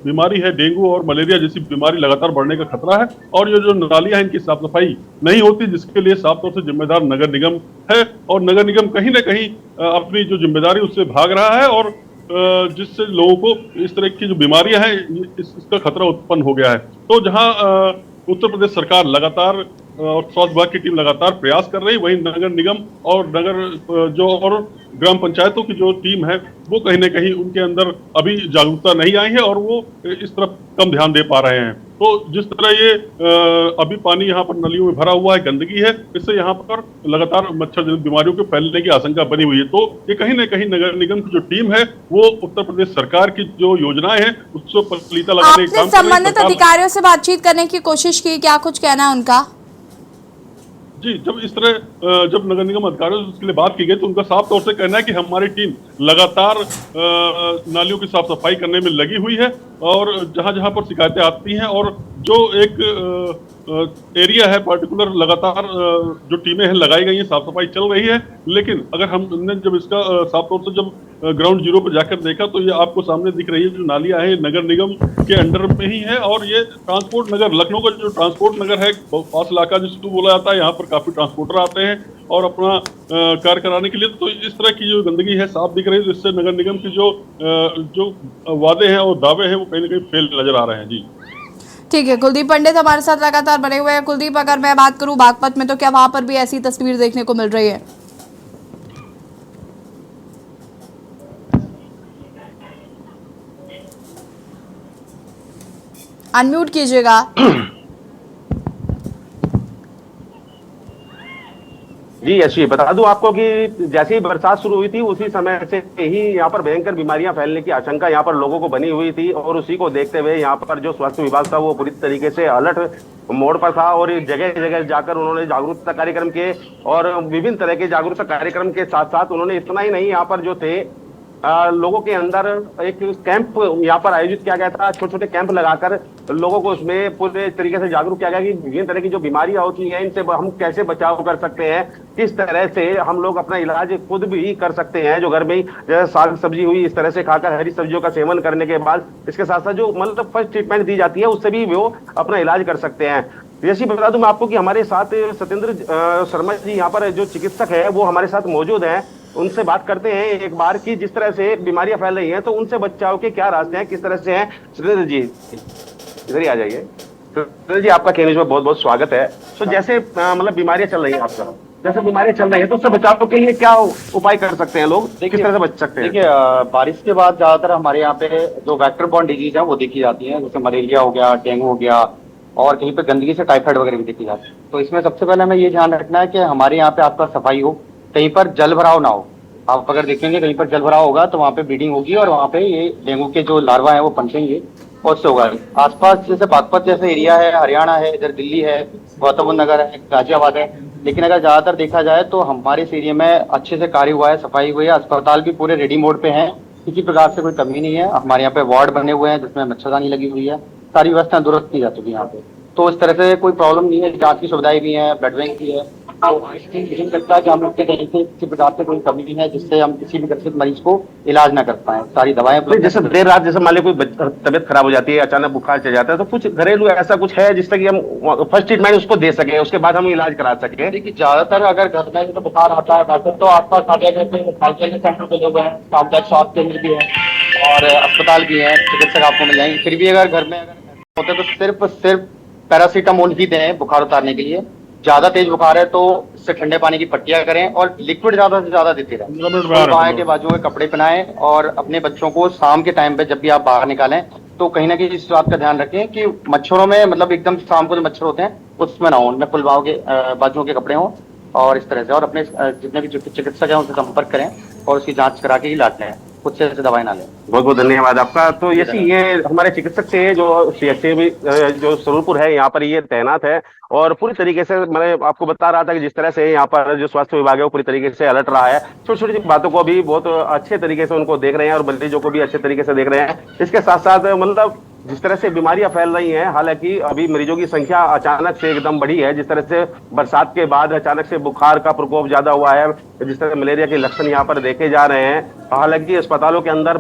बीमारी है डेंगू और मलेरिया जैसी बीमारी लगातार बढ़ने का खतरा है। और ये जो नालियां हैं इनकी साफ सफाई नहीं होती, जिसके लिए साफ तौर से जिम्मेदार नगर निगम है, और नगर निगम कहीं ना कहीं अपनी जो जिम्मेदारी उससे भाग रहा है, और जिससे लोगों को इस तरह की जो बीमारियां हैं इसका खतरा उत्पन्न हो गया है। तो जहां उत्तर प्रदेश सरकार लगातार और स्वास्थ्य विभाग की टीम लगातार प्रयास कर रही, वहीं नगर निगम और नगर जो और ग्राम पंचायतों की जो टीम है वो कहीं ना कहीं उनके अंदर अभी जागरूकता नहीं आई है, और वो इस तरफ कम ध्यान दे पा रहे हैं। तो जिस तरह ये अभी पानी यहाँ पर नलियों में भरा हुआ है, गंदगी है, इससे यहाँ पर लगातार मच्छर जनित बीमारियों के फैलने की आशंका बनी हुई है। तो ये कहीं ना कहीं नगर निगम की जो टीम है वो उत्तर प्रदेश सरकार की जो योजनाएं हैं उसको पलीता लगाने का काम कर रही है। संबंधित अधिकारियों से बातचीत करने की कोशिश की, क्या कुछ कहना है उनका? जी, जब इस तरह जब नगर निगम अधिकारियों से उसके लिए बात की गई तो उनका साफ तौर से कहना है कि हमारी टीम लगातार नालियों की साफ सफाई करने में लगी हुई है, और जहां जहां पर शिकायतें आती हैं और जो एक एरिया है पर्टिकुलर, लगातार जो टीमें हैं लगाई गई हैं, साफ सफाई चल रही है। लेकिन अगर हमने जब इसका साफ तौर से जब ग्राउंड जीरो पर जाकर देखा तो ये आपको सामने दिख रही है जो नालियां है नगर निगम के अंडर में ही है, और ये ट्रांसपोर्ट नगर लखनऊ का जो ट्रांसपोर्ट नगर है, पास इलाका जिसको बोला जाता है, यहाँ पर काफी ट्रांसपोर्टर आते हैं और अपना कार्य कराने के लिए। तो इस तरह की जो गंदगी है साफ दिख रही है, जिससे नगर निगम की जो वादे हैं और दावे हैं वो कहीं ना कहीं फेल नजर आ रहे हैं। जी ठीक है, कुलदीप पंडित हमारे साथ लगातार बने हुए हैं। कुलदीप, अगर मैं बात करूं बागपत में, तो क्या वहां पर भी ऐसी तस्वीर देखने को मिल रही है? अनम्यूट कीजिएगा। जी यशी, बता दूं आपको कि जैसे ही बरसात शुरू हुई थी उसी समय से ही यहाँ पर भयंकर बीमारियां फैलने की आशंका यहाँ पर लोगों को बनी हुई थी, और उसी को देखते हुए यहाँ पर जो स्वास्थ्य विभाग था वो पूरी तरीके से अलर्ट मोड पर था, और जगह जगह जाकर उन्होंने जागरूकता कार्यक्रम के और विभिन्न तरह के जागरूकता कार्यक्रम के साथ साथ उन्होंने इतना ही नहीं, यहाँ पर जो थे लोगों के अंदर एक कैंप यहाँ पर आयोजित किया गया था। छोटे छोटे कैंप लगाकर लोगों को उसमें पूरे तरीके से जागरूक किया गया कि विभिन्न तरह की जो बीमारियां होती हैं इनसे हम कैसे बचाव कर सकते हैं, किस तरह से हम लोग अपना इलाज खुद भी कर सकते हैं, जो घर में ही जैसे साग सब्जी हुई इस तरह से खाकर हरी सब्जियों का सेवन करने के बाद इसके साथ साथ जो मतलब फर्स्ट ट्रीटमेंट दी जाती है उससे भी वो अपना इलाज कर सकते हैं। जैसे बता दूं मैं आपको कि हमारे साथ सत्येंद्र शर्मा जी यहाँ पर जो चिकित्सक है वो हमारे साथ मौजूद हैं। उनसे बात करते हैं एक बार कि जिस तरह से बीमारियां फैल रही हैं तो उनसे बचाव के क्या रास्ते हैं, किस तरह से हैं। सत्येंद्र जी इधर ही आ जाइए। सत्येंद्र जी आपका केन्यूज में बहुत बहुत स्वागत है। तो जैसे मतलब बीमारियां चल रही हैं आपका, जैसे बीमारियां चल रही है तो उससे बचाव के लिए क्या उपाय कर सकते हैं लोग, किस तरह से बच सकते हैं? देखिए बारिश के बाद ज्यादातर हमारे यहाँ पे जो वेक्टर बॉर्न डिजीज है वो देखी जाती है, जैसे मलेरिया हो गया, डेंगू हो गया और कहीं पे गंदगी से टाइफाइड वगैरह भी देखी जाती है। तो इसमें सबसे पहले हमें ये ध्यान रखना है कि हमारे यहाँ पे आपका सफाई हो, कहीं पर जल भराव ना हो। आप अगर देखेंगे कहीं पर जल भराव होगा तो वहाँ पे ब्रीडिंग होगी और वहाँ पे ये डेंगू के जो लार्वा है वो पनपेंगे और उससे होगा। आसपास जैसे बागपत जैसे एरिया है, हरियाणा है, इधर दिल्ली है, गौतम बुद्ध नगर है, गाजियाबाद है, लेकिन अगर ज्यादातर देखा जाए तो हमारे इस एरिया में अच्छे से कार्य हुआ है, सफाई हुई है, अस्पताल भी पूरे रेडी मोड पे हैं, किसी प्रकार से कोई कमी नहीं है। हमारे यहाँ पे वार्ड बने हुए हैं जिसमें मच्छरदानी लगी हुई है, सारी व्यवस्था दुरुस्त की जा चुकी है यहाँ पे। तो इस तरह से कोई प्रॉब्लम नहीं है, जांच की सुविधाएं भी हैं, ब्लड बैंक भी है। तो नहीं लगता है कि हम लोग के कहीं से किसी प्रकार से कोई कमी नहीं है जिससे हम किसी भी ग्रसित मरीज को इलाज ना कर पाए। सारी दवाएं जैसे देर रात जैसे मान ली कोई तबियत खराब हो जाती है, अचानक बुखार चढ़ जाता है, तो कुछ घरेलू ऐसा कुछ है जिससे कि हम फर्स्ट ट्रीटमेंट उसको दे सके, उसके बाद हम इलाज करा सके? देखिए ज्यादातर अगर घर में तो बुखार आता है वैसे तो आसपास सारे सेंटर पे लोग हैं, सामुदायिक स्वास्थ्य केंद्र भी है और अस्पताल भी है, चिकित्सक आपको मिल जाएंगे। फिर भी अगर घर में होते तो सिर्फ पैरासीटामोल ही दें बुखार उतारने के लिए। ज्यादा तेज बुखार है तो इससे ठंडे पानी की पट्टियां करें और लिक्विड ज्यादा से ज्यादा देते रहें। बाएं के बाजू में कपड़े पहनाएं और अपने बच्चों को शाम के टाइम पे जब भी आप बाहर निकालें तो कहीं ना कहीं इस बात का ध्यान रखें कि मच्छरों में मतलब एकदम शाम को जो मच्छर होते हैं उसमें ना हो, उनमें फुल बाहों के बाजुओं के कपड़े हों और इस तरह से। और अपने जितने भी चिकित्सक हैं उनसे संपर्क करें और उसकी जांच करा के ही इलाज लें, कुछ से दवाई ना लें। बहुत बहुत धन्यवाद आपका। तो ये हमारे चिकित्सक थे जो सीएचसी भी जो स्वरूपुर है यहाँ पर ये तैनात है और पूरी तरीके से मैं आपको बता रहा था कि जिस तरह से यहाँ पर जो स्वास्थ्य विभाग है वो पूरी तरीके से अलर्ट रहा है, छोटी छोटी बातों को भी बहुत अच्छे तरीके से उनको देख रहे हैं और मरीजों को भी अच्छे तरीके से देख रहे हैं। इसके साथ साथ मतलब जिस तरह से बीमारियां फैल रही हैं, हालांकि अभी मरीजों की संख्या अचानक से एकदम बढ़ी है, जिस तरह से बरसात के बाद अचानक से बुखार का प्रकोप ज्यादा हुआ है, जिस तरह मलेरिया के लक्षण यहाँ पर देखे जा रहे हैं। हालांकि अस्पतालों के अंदर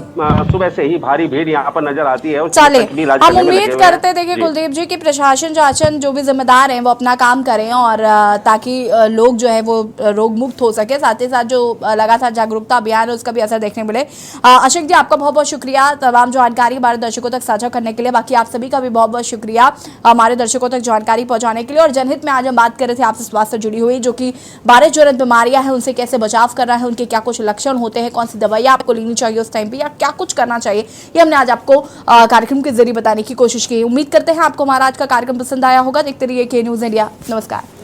सुबह से ही भारी भीड़ यहाँ पर नजर आती है। चलिए हम उम्मीद करते देखिए कुलदीप जी की प्रशासन शासन जो भी जिम्मेदार हैं वो अपना काम करें और ताकि लोग जो है वो रोग मुक्त हो सके, साथ ही साथ जो लगातार जागरूकता अभियान है उसका भी असर देखने मिले। अशोक जी आपका बहुत बहुत शुक्रिया तमाम जानकारी हमारे दर्शकों तक साझा करने के लिए। बाकी आप सभी का भी बहुत बहुत शुक्रिया हमारे दर्शकों तक जानकारी पहुंचाने के लिए। और जनहित में आज हम बात कर रहे थे आपसे स्वास्थ्य से जुड़ी हुई, जो कि बारिश जनित बीमारियां हैं उनसे कैसे बचाव करना है, उनके क्या कुछ लक्षण होते हैं, कौन सी दवाइयां आपको लेनी चाहिए उस टाइम पे या क्या कुछ करना चाहिए, ये हमने आज आपको कार्यक्रम के जरिए बताने की कोशिश की। उम्मीद करते हैं आपको हमारा आज का कार्यक्रम पसंद आया होगा। देखते रहिए के न्यूज़ इंडिया। नमस्कार।